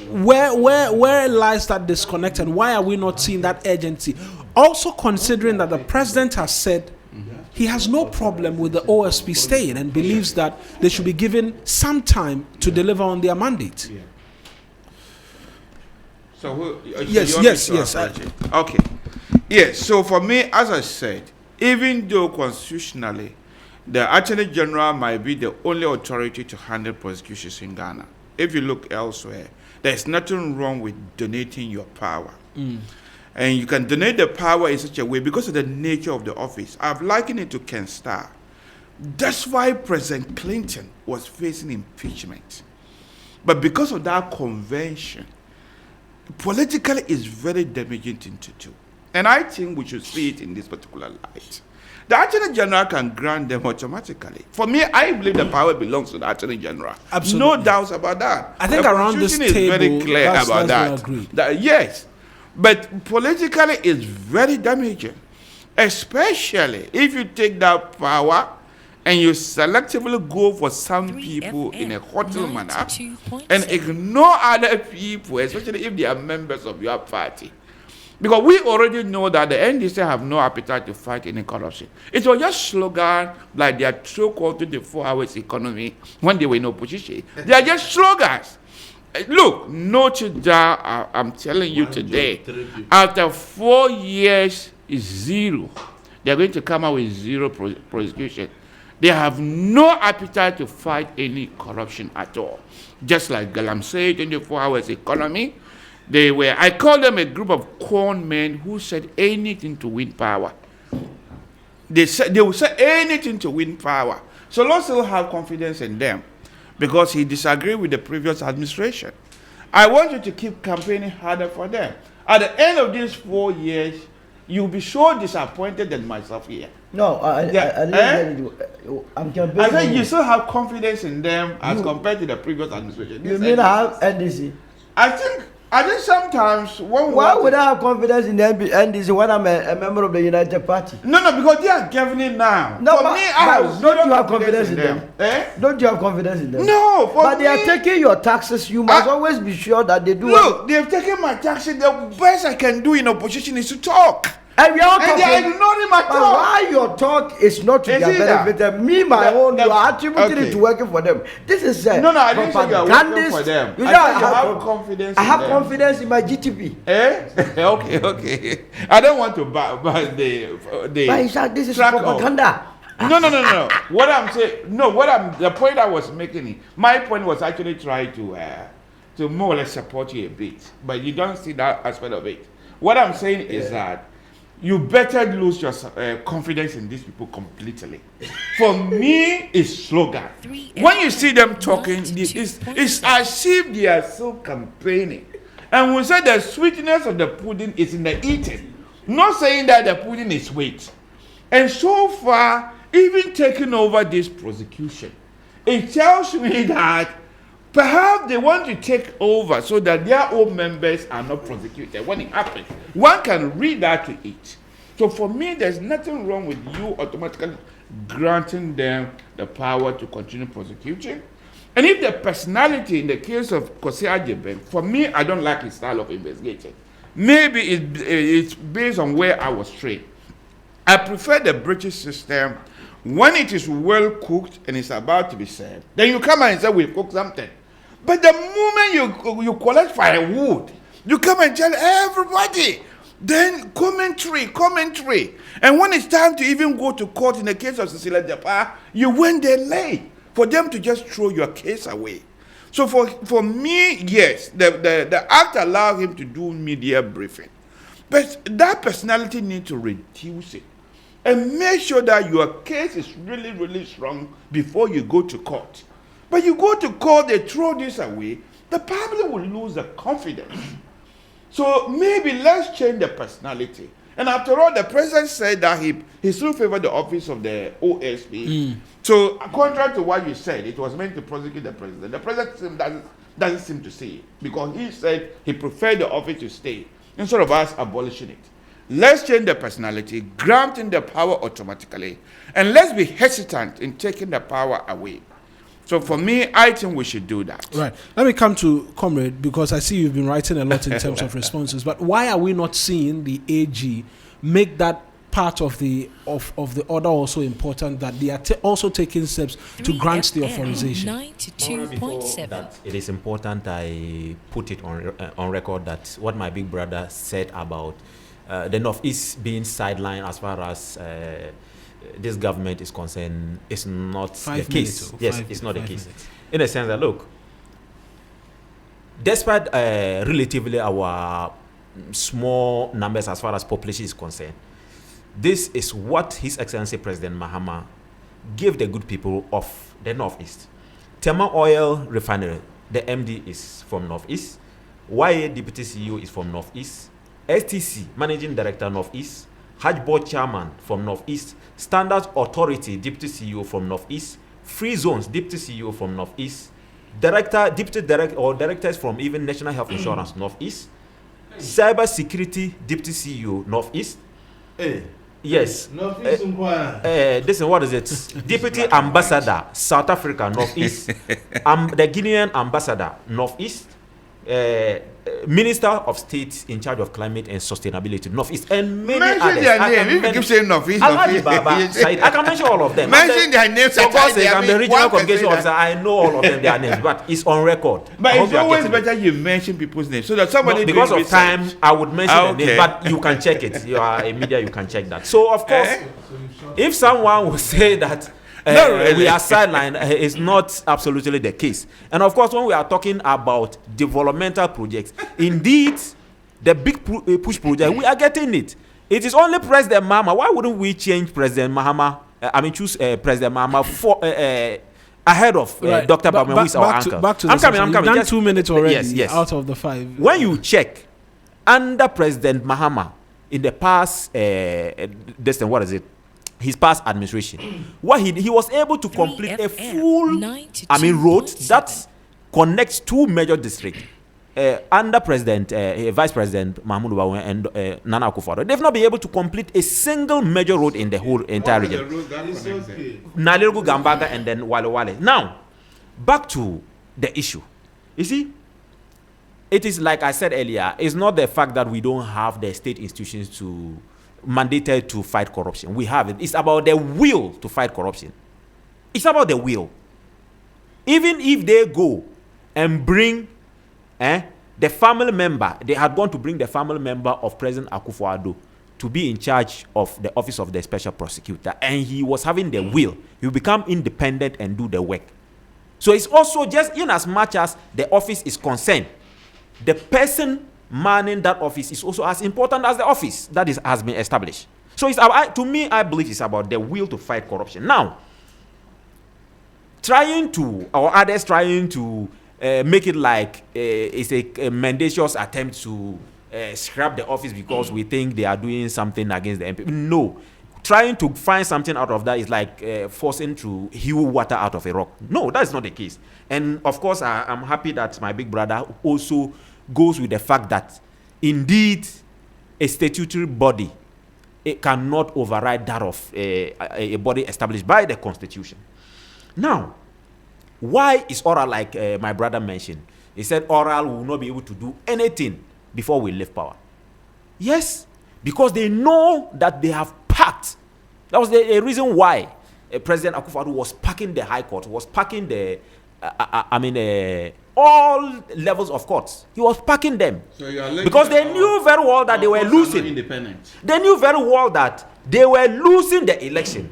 S1: Where lies that disconnect, and why are we not seeing that urgency? Also considering that the president has said he has no problem with the OSP staying and believes that they should be given some time to deliver on their mandate.
S2: Yeah. So
S1: yes.
S2: Okay. Yes. So for me, as I said, even though constitutionally the Attorney General might be the only authority to handle prosecutions in Ghana, if you look elsewhere, there's nothing wrong with donating your power. And you can donate the power in such a way because of the nature of the office. I've likened it to Ken Starr. That's why President Clinton was facing impeachment. But because of that convention, politically it's very damaging thing to do. And I think we should see it in this particular light. The Attorney General can grant them automatically. For me, I believe the power belongs to the Attorney General.
S1: Absolutely.
S2: No doubts about that.
S1: I think
S2: the
S1: around this
S2: Constitution
S1: table,
S2: is very clear about that. Yes. But politically, it's very damaging. Especially if you take that power and you selectively go for some people in a hostile manner and ignore other people, especially if they are members of your party. Because we already know that the NDC have no appetite to fight any corruption. It was just slogan like their so-called 24 hours economy when they were in opposition. They are just slogans. Look, note down, I'm telling you today, after 4 years is zero. They're going to come out with zero prosecution. They have no appetite to fight any corruption at all. Just like Galam said, 24 hours economy. I call them a group of corn men who said anything to win power. They will say anything to win power. So let's still have confidence in them because he disagreed with the previous administration. I want you to keep campaigning harder for them. At the end of these 4 years, you'll be so disappointed than myself here.
S4: No, I'm campaigning.
S2: I think you still have confidence in them as compared to the previous administration.
S4: You mean I have NDC?
S2: I think sometimes
S4: why would I have confidence in the NDC when I'm a member of the United Party?
S2: No, because they are governing now.
S4: No, don't you have confidence in them? Don't you have confidence in them?
S2: No,
S4: but they are taking your taxes. You must always be sure that they do.
S2: Look, they've taken my taxes. The best I can do in opposition is to talk.
S4: And we are talking.
S2: They are ignoring my talk.
S4: Why your talk is not to their benefit? Me, my own, you are attributing it to working for them. This is
S2: no, I didn't say you are working for them.
S4: You
S2: have confidence.
S4: I have confidence in my GTP.
S2: Okay. I don't want to buy the.
S4: But this is propaganda.
S2: No. What I'm saying, the point I was making. My point was actually trying to more or less support you a bit, but you don't see that aspect of it. What I'm saying is that you better lose your confidence in these people completely. For me, it's slogan. When you see them talking, it's as if they are so campaigning. And we say the sweetness of the pudding is in the eating. Not saying that the pudding is sweet. And so far, even taking over this prosecution, it tells me that perhaps they want to take over so that their own members are not prosecuted when it happens. One can read that to it. So for me, there's nothing wrong with you automatically granting them the power to continue prosecuting. And if the personality in the case of Kwasi Agyeman, for me, I don't like his style of investigating. Maybe it's based on where I was trained. I prefer the British system. When it is well cooked and it's about to be served, then you come and say, we'll cook something. But the moment you collect firewood, you come and tell everybody, then commentary. And when it's time to even go to court in the case of Cecilia Japa, you went there late for them to just throw your case away. So for me, yes, the act allowed him to do media briefing. But that personality needs to reduce it. And make sure that your case is really, really strong before you go to court. But you go to court, they throw this away, the public will lose the confidence. So maybe let's change the personality. And after all, the president said that he still favored the office of the OSP. So contrary to what you said, it was meant to prosecute the president. The president doesn't seem to see it because he said he preferred the office to stay instead of us abolishing it. Let's change the personality, granting the power automatically, and let's be hesitant in taking the power away. So for me, I think we should do that.
S1: Right. Let me come to Comrade, because I see you've been writing a lot in terms of responses. But why are we not seeing the AG make that part of the order also important, that they are also taking steps to grant the authorization?
S3: 92.7. It is important I put it on record that what my big brother said about the Northeast being sidelined as far as this government is concerned is not the case. Yes, it's not the case. In a sense that, look, despite relatively our small numbers as far as population is concerned, this is what His Excellency President Mahama gave the good people of the Northeast. Tema Oil Refinery, the MD is from Northeast. YA Deputy CEO is from Northeast. STC Managing Director Northeast. Hajj Board Chairman from Northeast. Standards Authority Deputy CEO from Northeast. Free Zones Deputy CEO from Northeast. Deputy Director or directors from even National Health Insurance Northeast. Cyber Security Deputy CEO Northeast. Yes. This is what is it? Deputy Ambassador South Africa Northeast. The Guinean Ambassador Northeast. Minister of State in charge of climate and sustainability Northeast, and many others.
S2: Their name. If you keep saying Northeast,
S3: I can mention all of them.
S2: Mention their names.
S3: For God's sake, I'm the regional communication officer. I know all of them, their names, but it's on record.
S2: But it's always better you mention people's names so that somebody.
S3: Because of time, I would mention the name, but you can check it. You are a media, you can check that. So of course, if someone will say that we are sidelined, it's not absolutely the case. And of course, when we are talking about developmental projects, indeed, the big push project, we are getting it. It is only President Mahama. Why wouldn't we change President Mahama? Choose President Mahama for ahead of Dr. Bama, who is our uncle.
S1: Back to
S3: I'm coming.
S1: You've done 2 minutes already.
S3: Yes.
S1: Out of the 5.
S3: When you check under President Mahama in the past, his past administration, what he was able to complete a full road that connects 2 major districts under Vice President Mahmoud Bawumia and Nana Akufo-Addo. They've not been able to complete a single major road in the whole entire region. Nalirgu, Gambaga, and then Wale Wale. Now, back to the issue. You see, it is like I said earlier, it's not the fact that we don't have the state institutions to mandated to fight corruption. We have it. It's about the will to fight corruption. It's about the will. Even if they go and bring the family member, they had gone to bring the family member of President Akufo-Addo to be in charge of the office of the special prosecutor, and he was having the will, he will become independent and do the work. So it's also just in as much as the office is concerned, the person manning that office is also as important as the office that has been established. So to me, I believe it's about the will to fight corruption. Now, others trying to make it like it's a mendacious attempt to scrap the office because we think they are doing something against the MP. No. Trying to find something out of that is like forcing to hew water out of a rock. No, that is not the case. And of course, I'm happy that my big brother also goes with the fact that indeed a statutory body, it cannot override that of a body established by the Constitution. Now, why is oral like my brother mentioned? He said oral will not be able to do anything before we leave power. Yes, because they know that they have packed. That was the reason why President Akufo-Addo was packing the High Court, was packing the, all levels of courts. He was packing them. So because they knew very well that they were losing. They knew very well that they were losing the election.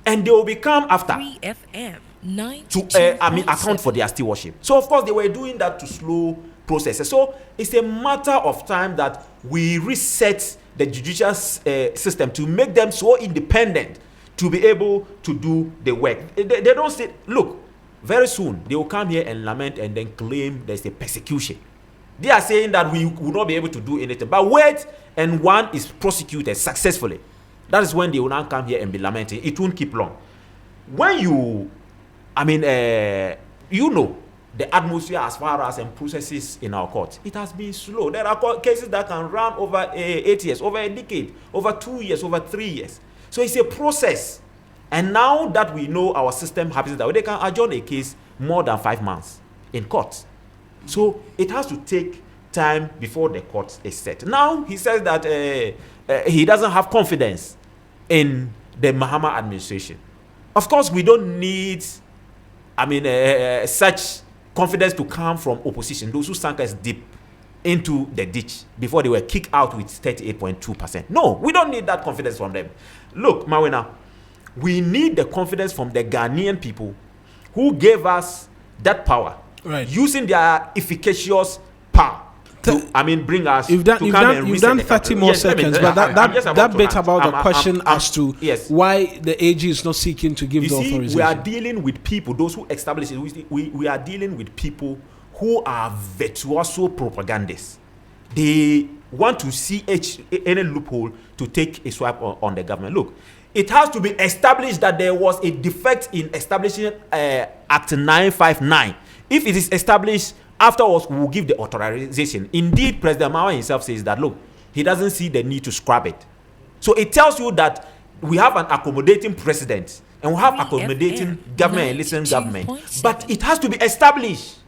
S3: And they will become after
S5: 3FM,
S3: to account for their stewardship. So of course they were doing that to slow processes. So it's a matter of time that we reset the judicial system to make them so independent to be able to do the work. They don't say, look, very soon they will come here and lament and then claim there's a persecution. They are saying that we will not be able to do anything. But wait, and one is prosecuted successfully. That is when they will now come here and be lamenting. It won't keep long. When you know, the atmosphere as far as processes in our court, it has been slow. There are cases that can run over 8 years, over a decade, over 2 years, over 3 years. So it's a process. And now that we know our system happens that way, they can adjourn a case more than 5 months in court. So it has to take time before the court is set. Now he says that he doesn't have confidence in the Mahama administration. Of course, we don't need, such confidence to come from opposition, those who sank us deep into the ditch before they were kicked out with 38.2%. No, we don't need that confidence from them. Look, Mawena, we need the confidence from the Ghanaian people who gave us that power, right, using their efficacious power to, bring us
S1: you've done 30 more seconds, but that bit about the question as to why the AG is not seeking to give the authorization.
S3: We are dealing with people, those who establish it. We are dealing with people who are virtuoso propagandists. They want to see any loophole to take a swipe on the government. Look, it has to be established that there was a defect in establishing Act 959. If it is established, afterwards we will give the authorization. Indeed, President Mahama himself says that, look, he doesn't see the need to scrap it. So it tells you that we have an accommodating president and we have accommodating government and listening government. But it has to be established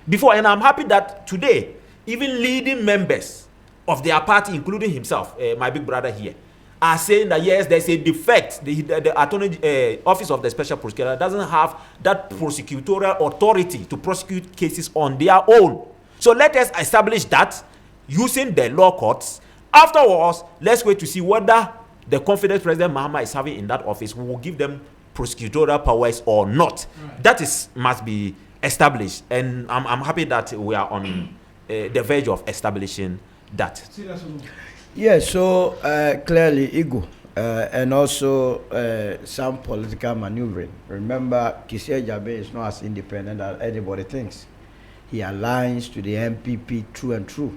S3: before. And I'm happy that today, even leading members of their party, including himself, my big brother here, are saying that yes, there's a defect. The attorney office of the special prosecutor doesn't have that prosecutorial authority to prosecute cases on their own. So let us establish that using the law courts. Afterwards, let's wait to see whether the confidence President Mahama is having in that office will give them prosecutorial powers or not. Right. That must be established, and I'm happy that we are on the verge of establishing that.
S4: Yes, so clearly ego and also some political maneuvering. Remember, Kisei Jabe is not as independent as anybody thinks. He aligns to the MPP through and through.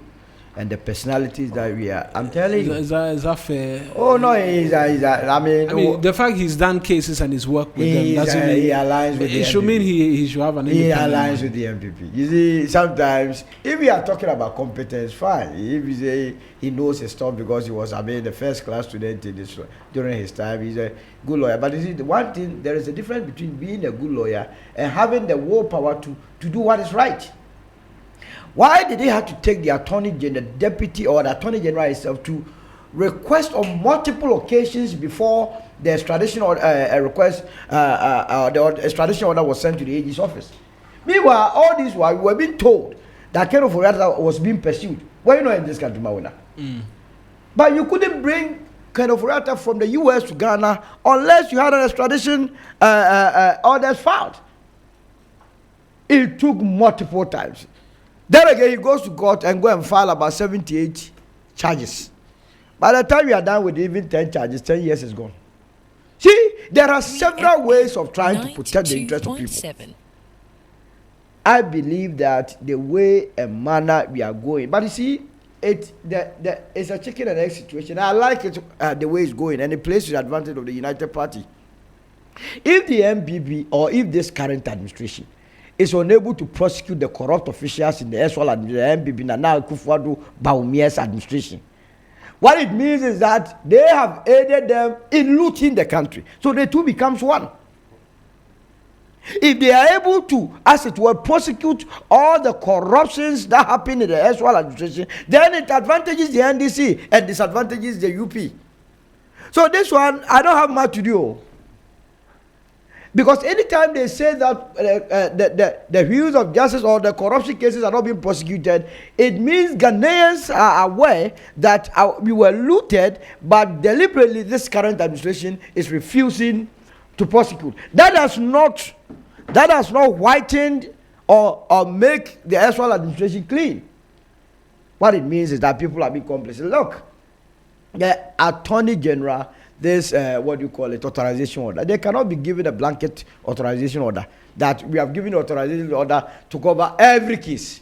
S4: And the personalities that we are, I'm telling you.
S1: Is that fair?
S4: Oh no, I mean,
S1: the fact he's done cases and he's worked with them doesn't mean
S4: he aligns with the MPP.
S1: It should mean he should have an independent.
S4: He aligns with the MPP. You see, sometimes if we are talking about competence, fine. If you say he knows his stuff because he was, the first class student in this during his time, he's a good lawyer. But you see, the one thing, there is a difference between being a good lawyer and having the willpower to do what is right. Why did they have to take the attorney general, deputy, or the attorney general itself to request on multiple occasions before the extradition or the extradition order was sent to the AG's office? Meanwhile, all this while we were being told that Ken Ofori-Atta was being pursued. Well, you know, in this country, Mawena. But you couldn't bring Ken Ofori-Atta from the US to Ghana unless you had an extradition orders filed. It took multiple times. Then again, he goes to court and go and file about 78 charges. By the time you are done with even 10 charges, 10 years is gone. See, there are several ways of trying to protect the interest of people. I believe that the way and manner we are going, but you see, it's a chicken and egg situation. I like it the way it's going, and it plays to the advantage of the United Party. If the MPP or if this current administration is unable to prosecute the corrupt officials in the SWAL administration, the MPP Nana Akufo-Addo Bawumia's administration, what it means is that they have aided them in looting the country. So the two becomes one. If they are able to, as it were, prosecute all the corruptions that happen in the SWAL administration, then it advantages the NDC and disadvantages the UP. So this one, I don't have much to do. Because anytime they say that the views of justice or the corruption cases are not being prosecuted, it means Ghanaians are aware that we were looted, but deliberately this current administration is refusing to prosecute. That has not whitened or make the SWAL administration clean. What it means is that people are being complicit. Look, the Attorney General, this what do you call it, authorization order, they cannot be given a blanket authorization order that we have given authorization order to cover every case.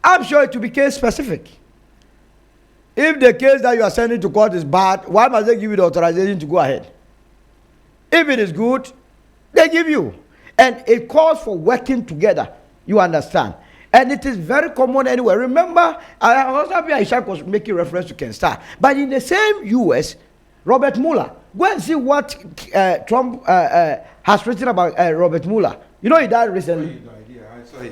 S4: I'm sure it will be case specific. If the case that you are sending to court is bad, why must they give you the authorization to go ahead? If it is good, they give you. And it calls for working together. You understand? And it is very common anywhere. Remember, I also Ishaq was making reference to Ken Starr. But in the same US, Robert Mueller. Go and see what Trump has written about Robert Mueller. You know he died recently.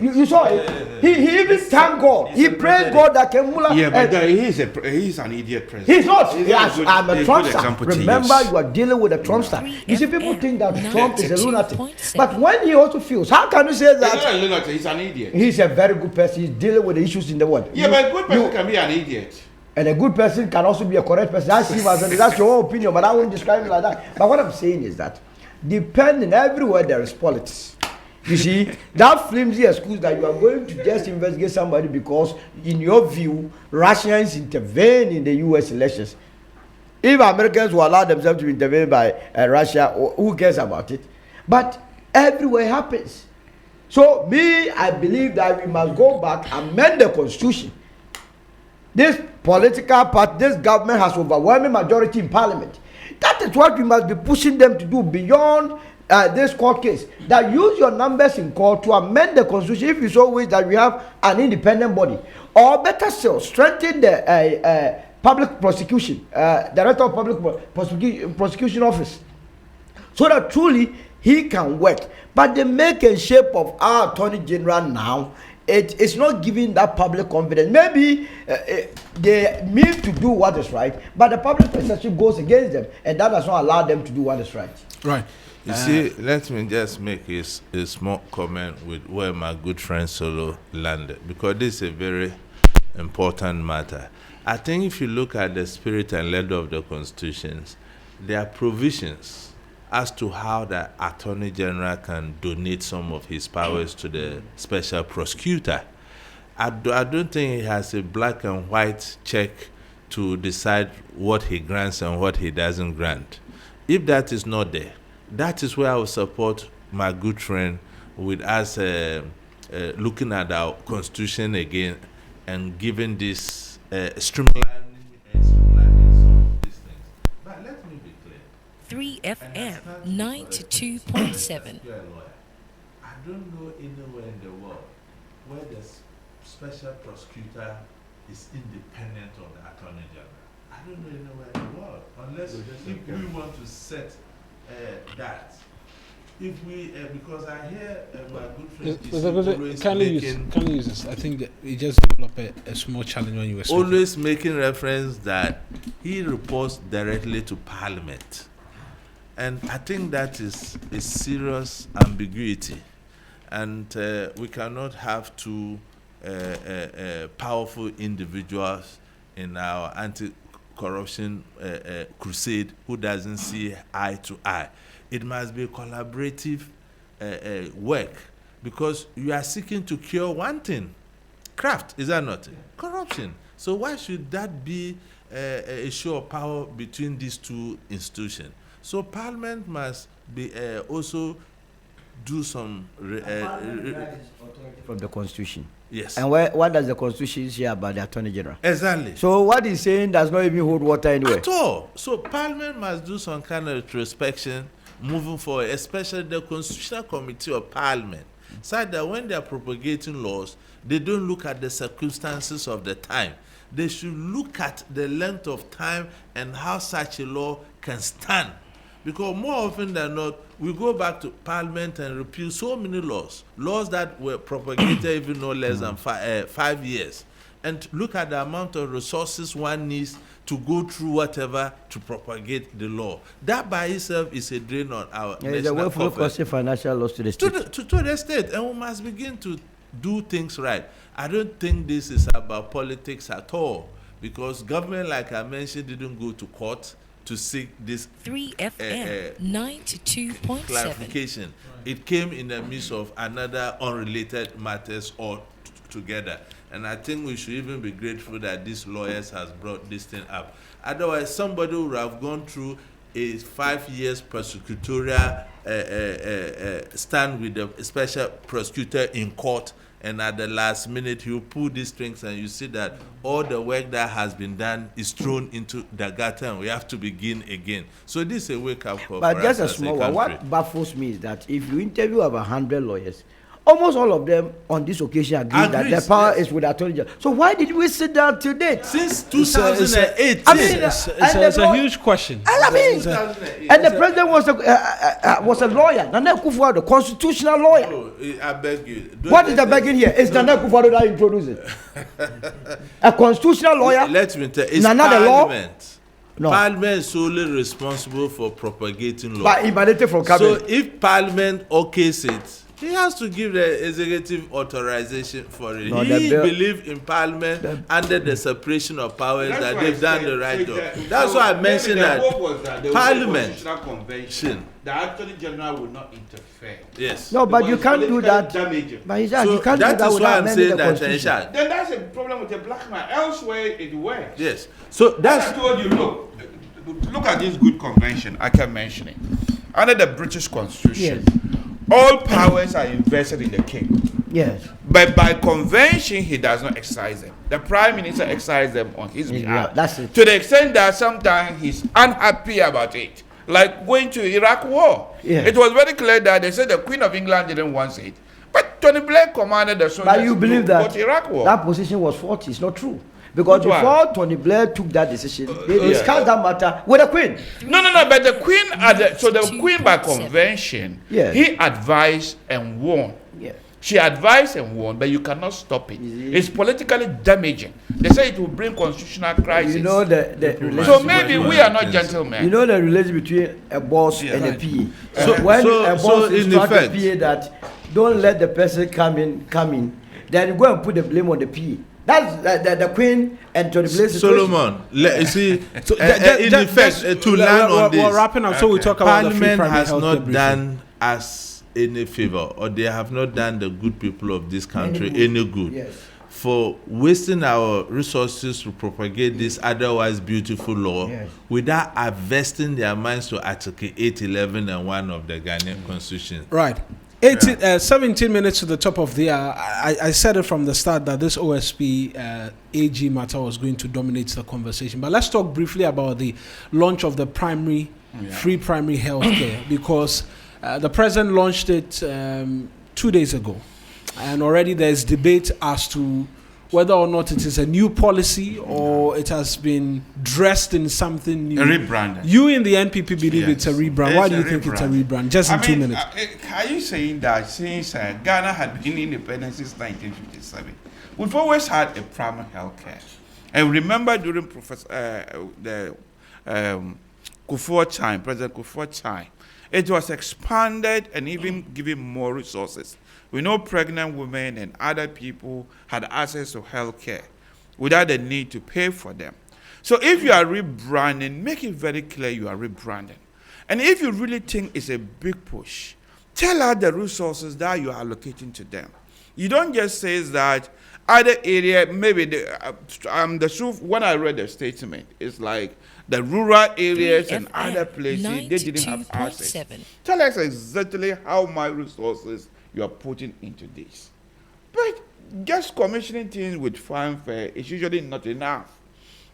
S4: You saw it. He even thanked God. He praised God that Ken Mueller.
S2: Yeah, but he's an idiot president.
S4: He's not. I'm a Trumpster. Remember, you are dealing with a Trumpster. You see, people think that Trump is a lunatic. But when he also feels, how can you say that?
S2: He's not a lunatic, he's an idiot.
S4: He's a very good person. He's dealing with the issues in the world.
S2: Yeah, but a good person can be an idiot.
S4: And a good person can also be a correct person. That's your own opinion, but I won't describe it like that. But what I'm saying is that, depending everywhere there is politics. You see, that flimsy excuse that you are going to just investigate somebody because, in your view, Russians intervene in the U.S. elections. If Americans will allow themselves to be intervened by Russia, who cares about it? But everywhere it happens. So, I believe that we must go back and amend the constitution. This political party, this government has overwhelming majority in parliament. That is what we must be pushing them to do beyond this court case. That use your numbers in court to amend the constitution if you so wish that we have an independent body. Or better still, strengthen the public prosecution, Director of Public Prosecution Office. So that truly he can work. But the make and shape of our Attorney General now, it's not giving that public confidence. Maybe they mean to do what is right, but the public perception goes against them, and that does not allow them to do what is right.
S1: Right.
S6: You see, let me just make a small comment with where my good friend Solo landed, because this is a very important matter. I think if you look at the spirit and letter of the constitutions, there are provisions as to how the Attorney General can donate some of his powers to the special prosecutor. I don't think he has a black and white check to decide what he grants and what he doesn't grant. If that is not there, that is where I will support my good friend with us looking at our constitution again and giving this streamlining some of these things. But let me be clear.
S5: 3FM 92.7.
S6: I don't know anywhere in the world where the special prosecutor is independent of the Attorney General. I don't know anywhere in the world, unless if we want to set that. If we, because I hear my good friend
S1: kindly use this. I think that we just developed a small challenge when you were speaking.
S6: Always making reference that he reports directly to Parliament. And I think that is a serious ambiguity. And we cannot have two powerful individuals in our anti-corruption crusade who doesn't see eye to eye. It must be a collaborative work, because you are seeking to cure one thing, craft, is that not? Corruption. So why should that be a show of power between these two institutions? So Parliament must be also do some
S4: from the Constitution.
S6: yes.
S4: And what does the Constitution say about the Attorney General?
S6: Exactly.
S4: So what he's saying does not even hold water anywhere.
S6: At all. So Parliament must do some kind of retrospection moving forward, especially the Constitutional Committee of Parliament, so that when they are propagating laws, they don't look at the circumstances of the time. They should look at the length of time and how such a law can stand. Because more often than not, we go back to Parliament and repeal so many laws that were propagated even no less than 5 years. And look at the amount of resources one needs to go through whatever to propagate the law. That by itself is a drain on our national coffers.
S4: Financial loss to the state.
S6: To the state, and we must begin to do things right. I don't think this is about politics at all, because government, like I mentioned, didn't go to court to seek this
S5: 3FM 92.7.
S6: clarification. It came in the midst of another unrelated matters all together. And I think we should even be grateful that these lawyers has brought this thing up. Otherwise, somebody would have gone through a 5 years prosecutorial stand with the special prosecutor in court, and at the last minute you pull these strings and you see that all the work that has been done is thrown into the gutter and we have to begin again. So this is a wake-up call.
S4: But
S6: for
S4: just
S6: us
S4: a
S6: as
S4: small one.
S6: country.
S4: What baffles me is that if you interview about 100 lawyers, almost all of them on this occasion agree that the power is with the Attorney General. So why did we sit down to date?
S6: Since 2008,
S1: It's a huge question.
S4: I mean, and the president was a lawyer, Nana Akufo-Addo, the constitutional lawyer.
S6: Oh, I beg you.
S4: What is the begging here? It's Nana Akufo-Addo that introduced it. A constitutional lawyer.
S6: Let me tell you, it's
S4: Nana the law?
S6: Parliament.
S4: No.
S6: Parliament is solely responsible for propagating law.
S4: But emanated from cabinet.
S6: So if Parliament okays it, he has to give the executive authorization for it.
S4: No,
S6: He believes in Parliament under the separation of powers
S2: That's
S6: that
S2: why
S6: they've
S2: I
S6: done
S2: said-
S6: the right
S2: said
S6: of. That's why I mentioned
S2: the
S6: that
S2: hope was that there was a
S6: Parliament.
S2: constitutional convention. The Attorney General will not interfere.
S6: Yes.
S4: No, but
S2: Because
S4: you can't do
S2: politically
S4: that.
S2: damaging.
S4: But Isaac,
S6: So
S4: you can't do
S6: that
S4: that
S6: is why
S4: without
S6: I'm
S4: amending
S6: saying
S4: the
S6: that,
S4: constitution.
S6: Ishaq.
S2: Then that's a problem with the black man. Elsewhere it works.
S6: Yes. So
S2: I
S6: that's
S2: told you, look at this good convention I kept mentioning. Under the British Constitution, all powers are invested in the king.
S4: Yes.
S2: But by convention, he does not exercise them. The Prime Minister exercises them on his behalf.
S4: that's it.
S2: To the extent that sometimes he's unhappy about it. Like going to Iraq war.
S4: Yeah.
S2: It was very clear that they said the Queen of England didn't want it. But Tony Blair commanded the soldiers
S4: But you believe
S2: to
S4: that
S2: go to Iraq war.
S4: that position was faulty? It's not true. Because
S2: Which one?
S4: before Tony Blair took that decision, they discussed that matter with the Queen.
S2: No, but the Queen, so the Queen by convention,
S4: Yeah.
S2: he advised and warned.
S4: Yeah.
S2: She advised and warned, but you cannot stop it. It's politically damaging. They say it will bring constitutional crisis.
S4: You know the relationship.
S2: So maybe we are not gentlemen.
S4: You know the relation between a boss and a PA.
S6: So-
S4: When
S6: so-
S4: a boss
S6: so in
S4: instructs
S6: effect-
S4: the PA that don't let the person come in, then you go and put the blame on the PA. That's the Queen and Tony Blair situation.
S6: Solomon. You see,
S1: So
S6: in effect, to land on this,
S1: we're wrapping up, so we talk about the free
S6: Parliament
S1: primary
S6: has
S1: healthcare
S6: not
S1: briefing.
S6: done us any favor, or they have not done the good people of this country any good.
S4: Yes.
S6: For wasting our resources to propagate this otherwise beautiful law without investing their minds to Article 8, 11, and 1 of the Ghanaian Constitution.
S1: Right. 17 minutes to the top of the hour. I said it from the start that this OSP AG matter was going to dominate the conversation. But let's talk briefly about the launch of the free primary health care, because the president launched it 2 days ago. And already there's debate as to whether or not it is a new policy or it has been dressed in something new.
S2: A rebrand.
S1: You in the NPP believe it's a rebrand. Why
S2: It's
S1: do you
S2: a
S1: think it's a
S2: rebrand.
S1: rebrand? Just in 2 minutes.
S2: Are you saying that since Ghana had been independent since 1957, we've always had a primary health care? And remember during Kufuor time, President Kufuor time, it was expanded and even given more resources. We know pregnant women and other people had access to health care without the need to pay for them. So if you are rebranding, make it very clear you are rebranding. And if you really think it's a big push, tell out the resources that you are allocating to them. You don't just say that other area, maybe the truth, when I read the statement, it's like the rural areas and other places, they didn't have access. Tell us exactly how much resources you are putting into this. But just commissioning things with fanfare is usually not enough.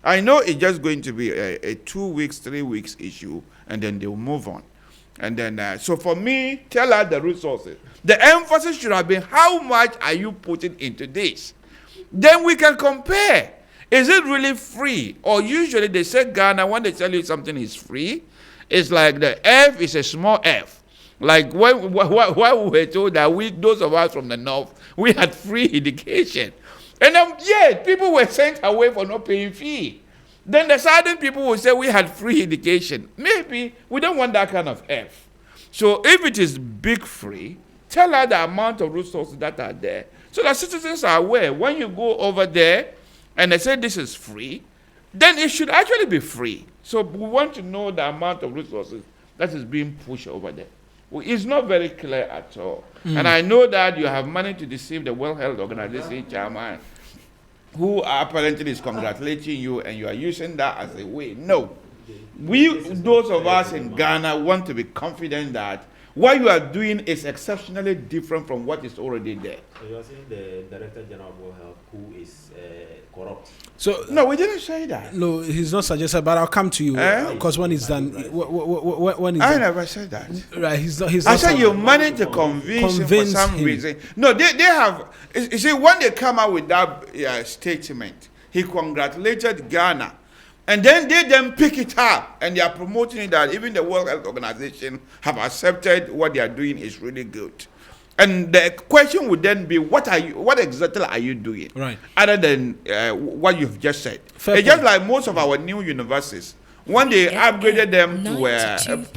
S2: I know it's just going to be a 2 weeks, 3 weeks issue, and then they'll move on. And then, so for me, tell us the resources. The emphasis should have been, how much are you putting into this? Then we can compare. Is it really free? Or usually they say Ghana, when they tell you something is free, it's like the F is a small f. Like when we were told that those of us from the north, we had free education. And people were sent away for not paying fee. Then the southern people will say we had free education. Maybe we don't want that kind of F. So if it is big free, tell us the amount of resources that are there, so that citizens are aware. When you go over there and they say this is free, then it should actually be free. So we want to know the amount of resources that is being pushed over there. Well, it's not very clear at all. And I know that you have managed to deceive the World Health Organization chairman, who apparently is congratulating you, and you are using that as a way. No. Those of us in Ghana want to be confident that what you are doing is exceptionally different from what is already there.
S3: So you are saying the Director General of World Health, who is corrupt?
S2: So no, we didn't say that.
S1: No, he's not suggested, but I'll come to you because when he's done, when he's
S2: I
S1: done,
S2: never said that.
S1: right? He's not. He's
S2: I
S1: not
S2: said you managed to convince him for some reason. No, they have. You see, when they come out with that statement, he congratulated Ghana. And then they pick it up, and they are promoting it that even the World Health Organization have accepted what they are doing is really good. And the question would then be, what exactly are you doing?
S1: Right.
S2: Other than what you've just said.
S1: Fair
S2: It's just like most of our new universities. When they upgraded them to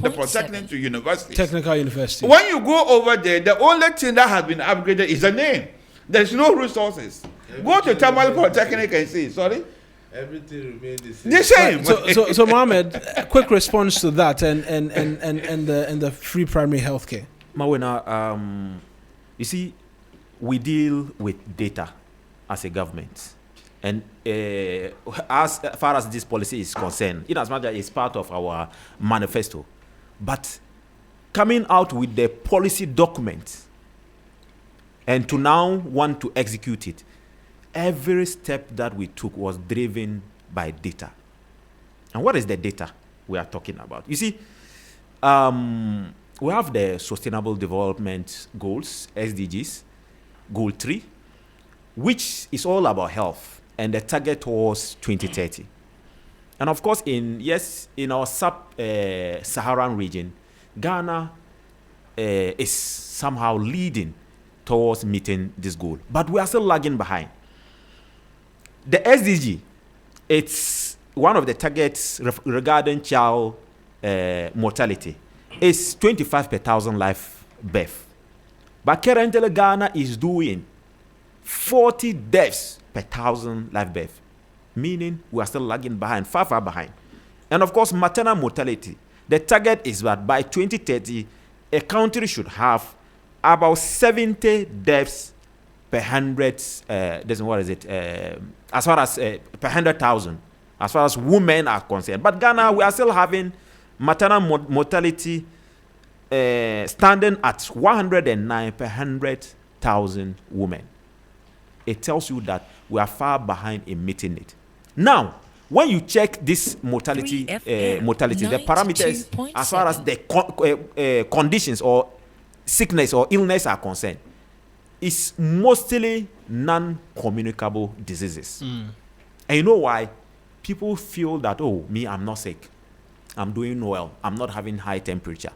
S2: the Polytechnic to university.
S1: Technical university.
S2: When you go over there, the only thing that has been upgraded is the name. There's no resources. Go to Tamale Polytechnic and see. Sorry?
S6: Everything remains the same.
S2: The same.
S1: Right. So Mohammed, a quick response to that and the free primary healthcare.
S3: Mawena, you see, we deal with data as a government. And as far as this policy is concerned, in as much as it's part of our manifesto, but coming out with the policy document and to now want to execute it, every step that we took was driven by data. And what is the data we are talking about? You see, we have the Sustainable Development Goals, SDGs, Goal 3, which is all about health, and the target was 2030. And of course, in our sub-Saharan region, Ghana is somehow leading towards meeting this goal. But we are still lagging behind. The SDG, it's one of the targets regarding child mortality. It's 25 per 1,000 live birth. But currently Ghana is doing 40 deaths per 1,000 live birth, meaning we are still lagging behind, far behind. And of course, maternal mortality. The target is that by 2030, a country should have about 70 deaths per 100, as far as per 100,000, as far as women are concerned. But Ghana, we are still having maternal mortality standing at 109 per 100,000 women. It tells you that we are far behind in meeting it. Now, when you check this mortality, the parameters as far as the conditions or sickness or illness are concerned, it's mostly non-communicable diseases. And you know why? People feel that, oh, me, I'm not sick. I'm doing well. I'm not having high temperature.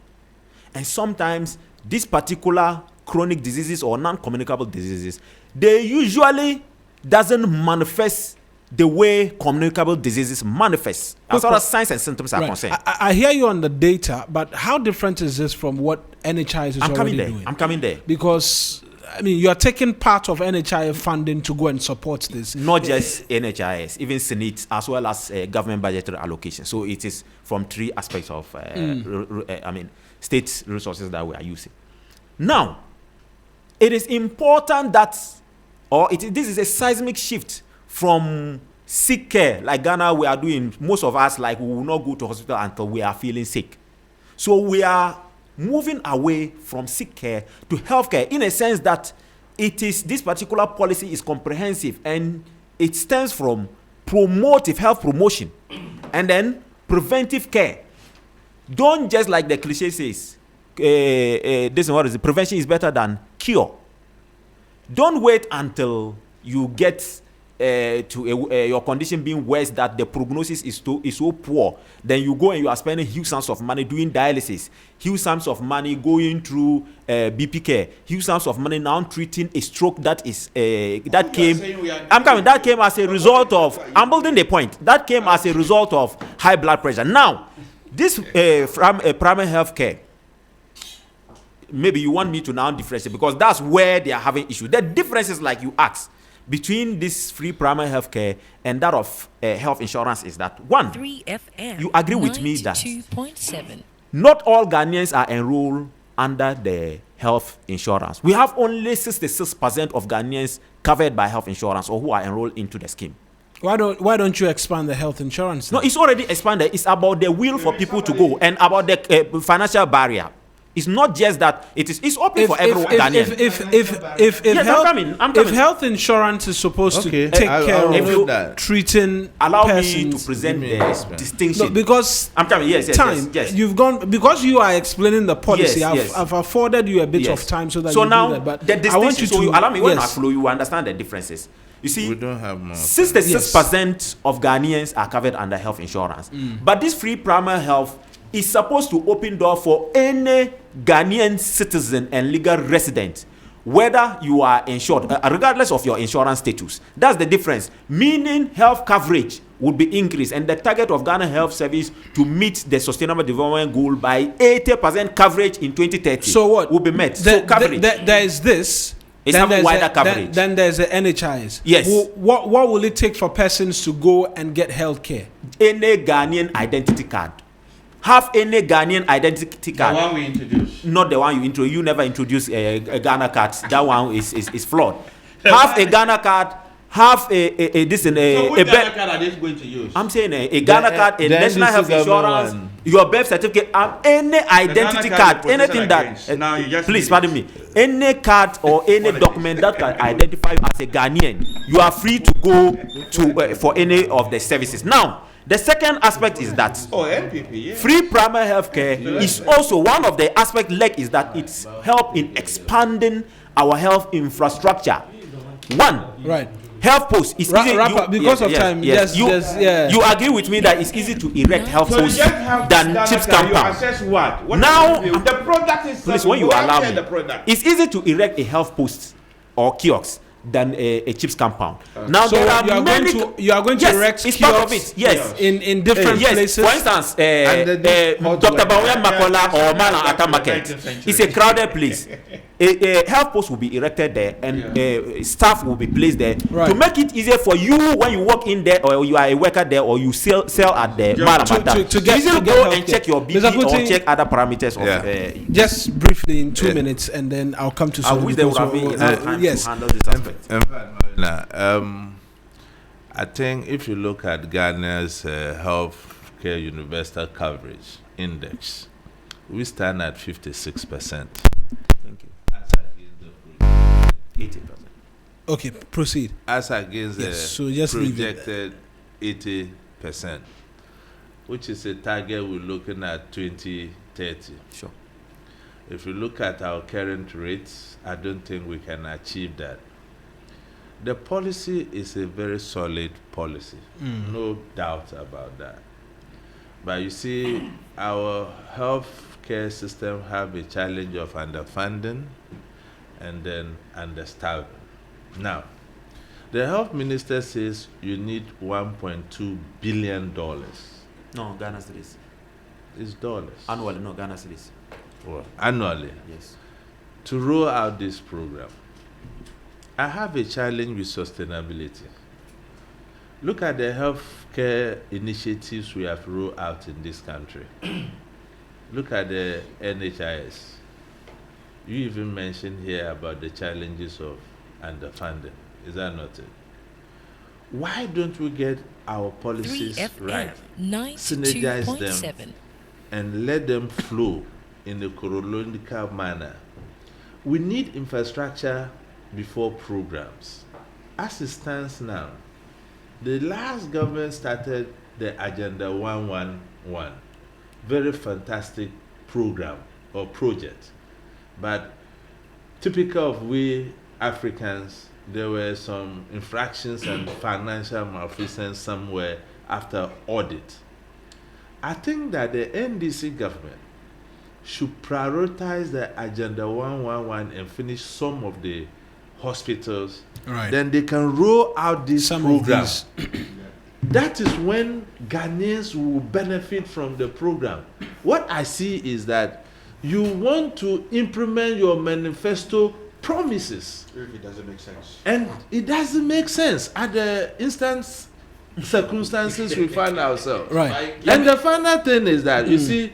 S3: And sometimes these particular chronic diseases or non-communicable diseases, they usually doesn't manifest the way communicable diseases manifest as far as signs and symptoms are concerned.
S1: I hear you on the data, but how different is this from what NHI is already doing?
S3: I'm coming there.
S1: Because, I mean, you are taking part of NHI funding to go and support this.
S3: Not just NHIS, even Senate, as well as government budgetary allocation. So it is from three aspects of, state resources that we are using. Now, it is important that, this is a seismic shift from sick care, like Ghana we are doing. Most of us, like, we will not go to hospital until we are feeling sick. So we are moving away from sick care to healthcare, in a sense that this particular policy is comprehensive, and it stems from promotive health promotion and then preventive care. Don't just, like the cliche says, this is what is it, prevention is better than cure. Don't wait until you get to your condition being worse, that the prognosis is so poor. Then you go and you are spending huge sums of money doing dialysis, huge sums of money going through BP care, huge sums of money now treating a stroke that came as a result of, I'm building the point, that came as a result of high blood pressure. Now, this from primary health care, maybe you want me to now differentiate, because that's where they are having issue. The differences, like you asked, between this free primary health care and that of health insurance is that, one,
S5: 3FM,
S3: you agree with me that
S5: 92.7.
S3: not all Ghanaians are enrolled under the health insurance. We have only 66% of Ghanaians covered by health insurance, or who are enrolled into the scheme.
S1: Why don't you expand the health insurance?
S3: No, it's already expanded. It's about the will for people to go, and about the financial barrier. It's not just that it's open for everyone.
S1: If health insurance is supposed to take care of treating
S3: allow
S1: persons,
S3: me to present the distinction.
S1: No, because
S3: I'm telling you, yes.
S1: You've gone, because you are explaining the policy.
S3: Yes.
S1: I've afforded you a bit of time so that
S3: so
S1: you
S3: now
S1: do that. But
S3: the distinction.
S1: I want you to
S3: allow me when I flow. You understand the differences. You see,
S6: we don't have more.
S3: 66% of Ghanaians are covered under health insurance, but this free primary health is supposed to open door for any Ghanaian citizen and legal resident, whether you are insured, regardless of your insurance status. That's the difference. Meaning health coverage would be increased, and the target of Ghana Health Service to meet the Sustainable Development Goal by 80% coverage in 2030.
S1: So what
S3: will be met? So coverage.
S1: There is this.
S3: It's having wider coverage.
S1: Then there's the NHIS.
S3: Yes.
S1: What will it take for persons to go and get health care?
S3: Any Ghanaian identity card. Have any Ghanaian identity card.
S2: The one we introduced.
S3: Not the one you introduce. You never introduce a Ghana card. That one is flawed. Have a Ghana card. Have a this and a.
S2: So which Ghana card are they going to use?
S3: I'm saying a Ghana card, a national health insurance, your birth certificate, any identity card, anything that.
S2: Now you just
S3: please pardon me. Any card or any document that can identify you as a Ghanaian, you are free to go to for any of the services. Now, the second aspect is that
S2: MPP, yeah.
S3: free primary health care is also one of the aspect leg is that it's help in expanding our health infrastructure. One,
S1: right.
S3: Health posts is easy.
S1: Because of time. Yes.
S3: You agree with me that it's easy to erect health posts than chips
S2: You
S3: compound.
S2: assess what?
S3: Now,
S2: The product is.
S3: please, when you allow me,
S2: the product.
S3: it's easy to erect a health post or kiosk than a chips compound. Now
S1: So
S3: there are
S1: you are going to
S3: yes,
S1: erect
S3: it's part of
S1: kiosks
S3: it. Yes.
S1: in different
S3: Yes,
S1: places.
S3: for instance,
S6: And
S3: Dr. Bawuya Makola or Mana Ata Market. It's a crowded place. A health post will be erected there, and staff will be placed there to make it easier for you when you walk in there, or you are a worker there, or you sell at the Maramata.
S1: to get
S3: go and
S1: healthcare.
S3: check your BP
S1: Mr.
S3: or
S1: Kuti,
S3: check other parameters of.
S1: just briefly in 2 minutes, and then I'll come to.
S3: I wish they would have been enough time to handle this aspect.
S6: In fact, Marina, I think if you look at Ghana's healthcare universal coverage index, we stand at 56%.
S3: Thank you.
S6: As against
S3: 80%.
S1: Okay, proceed.
S6: as against
S1: Yes, so just leave it.
S6: projected 80%, which is a target we're looking at 2030.
S3: Sure.
S6: If you look at our current rates, I don't think we can achieve that. The policy is a very solid policy, no doubt about that. But you see, our healthcare system have a challenge of underfunding and then understaffing. Now, the health minister says you need $1.2 billion.
S3: No, Ghana cedis.
S6: It's dollars.
S3: Annually, no, Ghana cedis.
S6: Well, annually,
S3: Yes.
S6: to roll out this program. I have a challenge with sustainability. Look at the healthcare initiatives we have rolled out in this country. Look at the NHIS. You even mentioned here about the challenges of underfunding. Is that not it? Why don't we get our policies
S5: 3FM
S6: right, synergize them,
S5: 92.7.
S6: and let them flow in a chronological manner? We need infrastructure before programs. As it stands now, the last government started the Agenda 111, very fantastic program or project. But typical of we Africans, there were some infractions and financial malfeasance somewhere after audit. I think that the NDC government should prioritize the Agenda 111 and finish some of the hospitals.
S1: Right.
S6: Then they can roll out these
S1: Some
S6: programs.
S1: of these.
S6: That is when Ghanaians will benefit from the program. What I see is that you want to implement your manifesto promises.
S2: It doesn't make sense.
S6: And it doesn't make sense at the instance circumstances we find ourselves.
S1: Right.
S6: And the final thing is that, you see,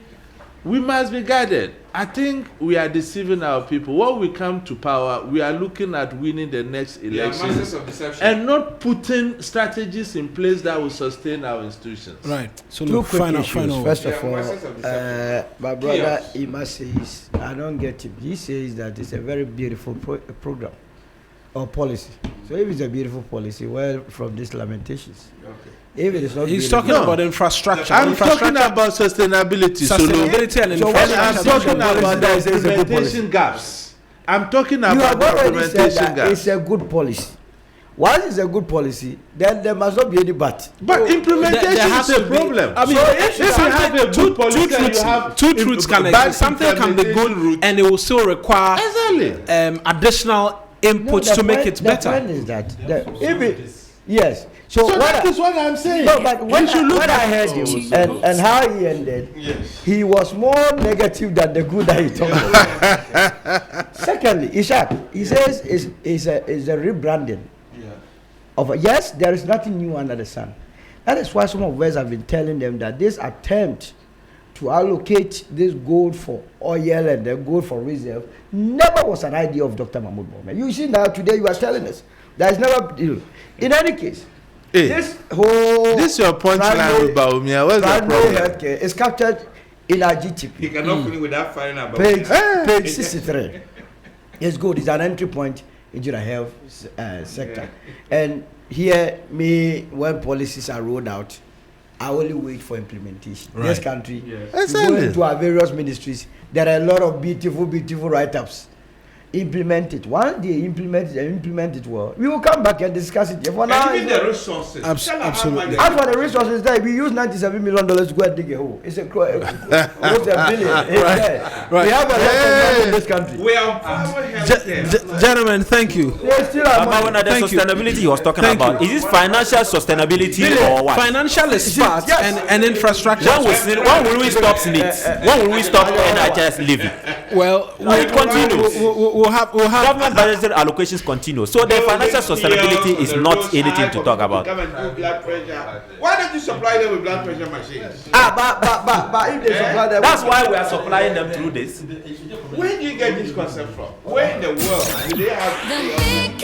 S6: we must be guided. I think we are deceiving our people. When we come to power, we are looking at winning the next election
S2: masters of deception.
S6: and not putting strategies in place that will sustain our institutions.
S1: Right. So
S4: Two
S1: look,
S4: quick
S1: final,
S4: issues.
S1: final.
S4: First
S2: Yeah,
S4: of all,
S2: masters of deception.
S4: my brother
S2: Chaos.
S4: Ima says, I don't get him. He says that it's a very beautiful program or policy. So if it's a beautiful policy, well, from these lamentations.
S2: Okay.
S4: If it is not
S1: He's
S4: beautiful-
S1: talking
S6: No.
S1: about infrastructure.
S6: I'm
S1: Infrastructure-
S6: talking about sustainability.
S1: sustainability and
S4: So what
S6: And
S1: infrastructure.
S6: I'm
S4: Infrastructure
S6: talking
S4: policy
S6: about
S4: that
S6: the
S4: says it's a good
S6: implementation gaps. I'm talking
S4: You
S6: about
S4: have
S6: the
S4: already said
S6: implementation
S4: that
S6: gaps.
S4: it's a good policy. Once it's a good policy, then there must not be any but.
S6: But implementation
S1: there has
S6: is a
S1: to be-
S6: problem.
S1: I mean,
S6: so if you
S1: something-
S6: have a good policy and you have
S1: two truths can
S6: bad
S1: exist. Something can be good,
S6: implementation
S1: and it will still require
S6: Exactly.
S1: additional inputs
S4: the
S1: to make
S4: point-
S1: it
S4: The
S1: better.
S4: point is that if it, yes. So,
S6: So
S4: what
S6: that
S4: I-
S6: is what I'm saying.
S4: No, but when,
S6: we should look
S4: when I
S6: at
S4: heard him and how he ended, he was more negative than the good that he talked about. Secondly, Ishak, he says is a rebranding. Of yes, there is nothing new under the sun. That is why some of us have been telling them that this attempt to allocate this gold for oil and the gold for reserve never was an idea of Dr. Mahmoud Mohamed. You see now today you are telling us there is never deal. In any case,
S6: Hey,
S4: this whole
S6: this your punchline,
S4: primary-
S6: Baumia. What's the
S4: primary
S6: problem?
S4: healthcare is captured in our
S2: He
S4: GTP.
S2: cannot finish without firing about
S4: Page 63. It's good. It's an entry point into the health sector. And here, when policies are rolled out, I only wait for implementation.
S1: Right.
S4: This country,
S2: Yes.
S4: we go
S6: Exactly.
S4: into our various ministries. There are a lot of beautiful write-ups. Implement it. Once they implement it well, we will come back and discuss it. For now,
S2: And even the resources. Tell her how
S1: absolutely.
S2: much they-
S4: as for the resources there, we use $97 million to go and dig a hole. It's almost $1 billion. It's there.
S1: Right.
S4: We have a lot of money in this country.
S2: We are private healthcare.
S1: Gentlemen, thank you.
S4: They still have
S3: But
S4: money.
S3: the
S1: Thank you.
S3: sustainability he was talking
S1: Thank
S3: about,
S1: you.
S3: is this financial sustainability or what?
S1: Financial is part
S4: Yes.
S1: and infrastructure.
S3: When will we stop SNIT? When will we stop NHS living?
S1: Well,
S3: it continues.
S1: we'll have
S3: Government budgetary allocations continue. So the financial sustainability is not anything to talk about.
S2: Come and do blood pressure. Why don't you supply them with blood pressure machines?
S4: But if they supply them,
S3: That's why we are supplying them through this.
S2: Where do you get this concept from? Where in the world do they have?
S5: The big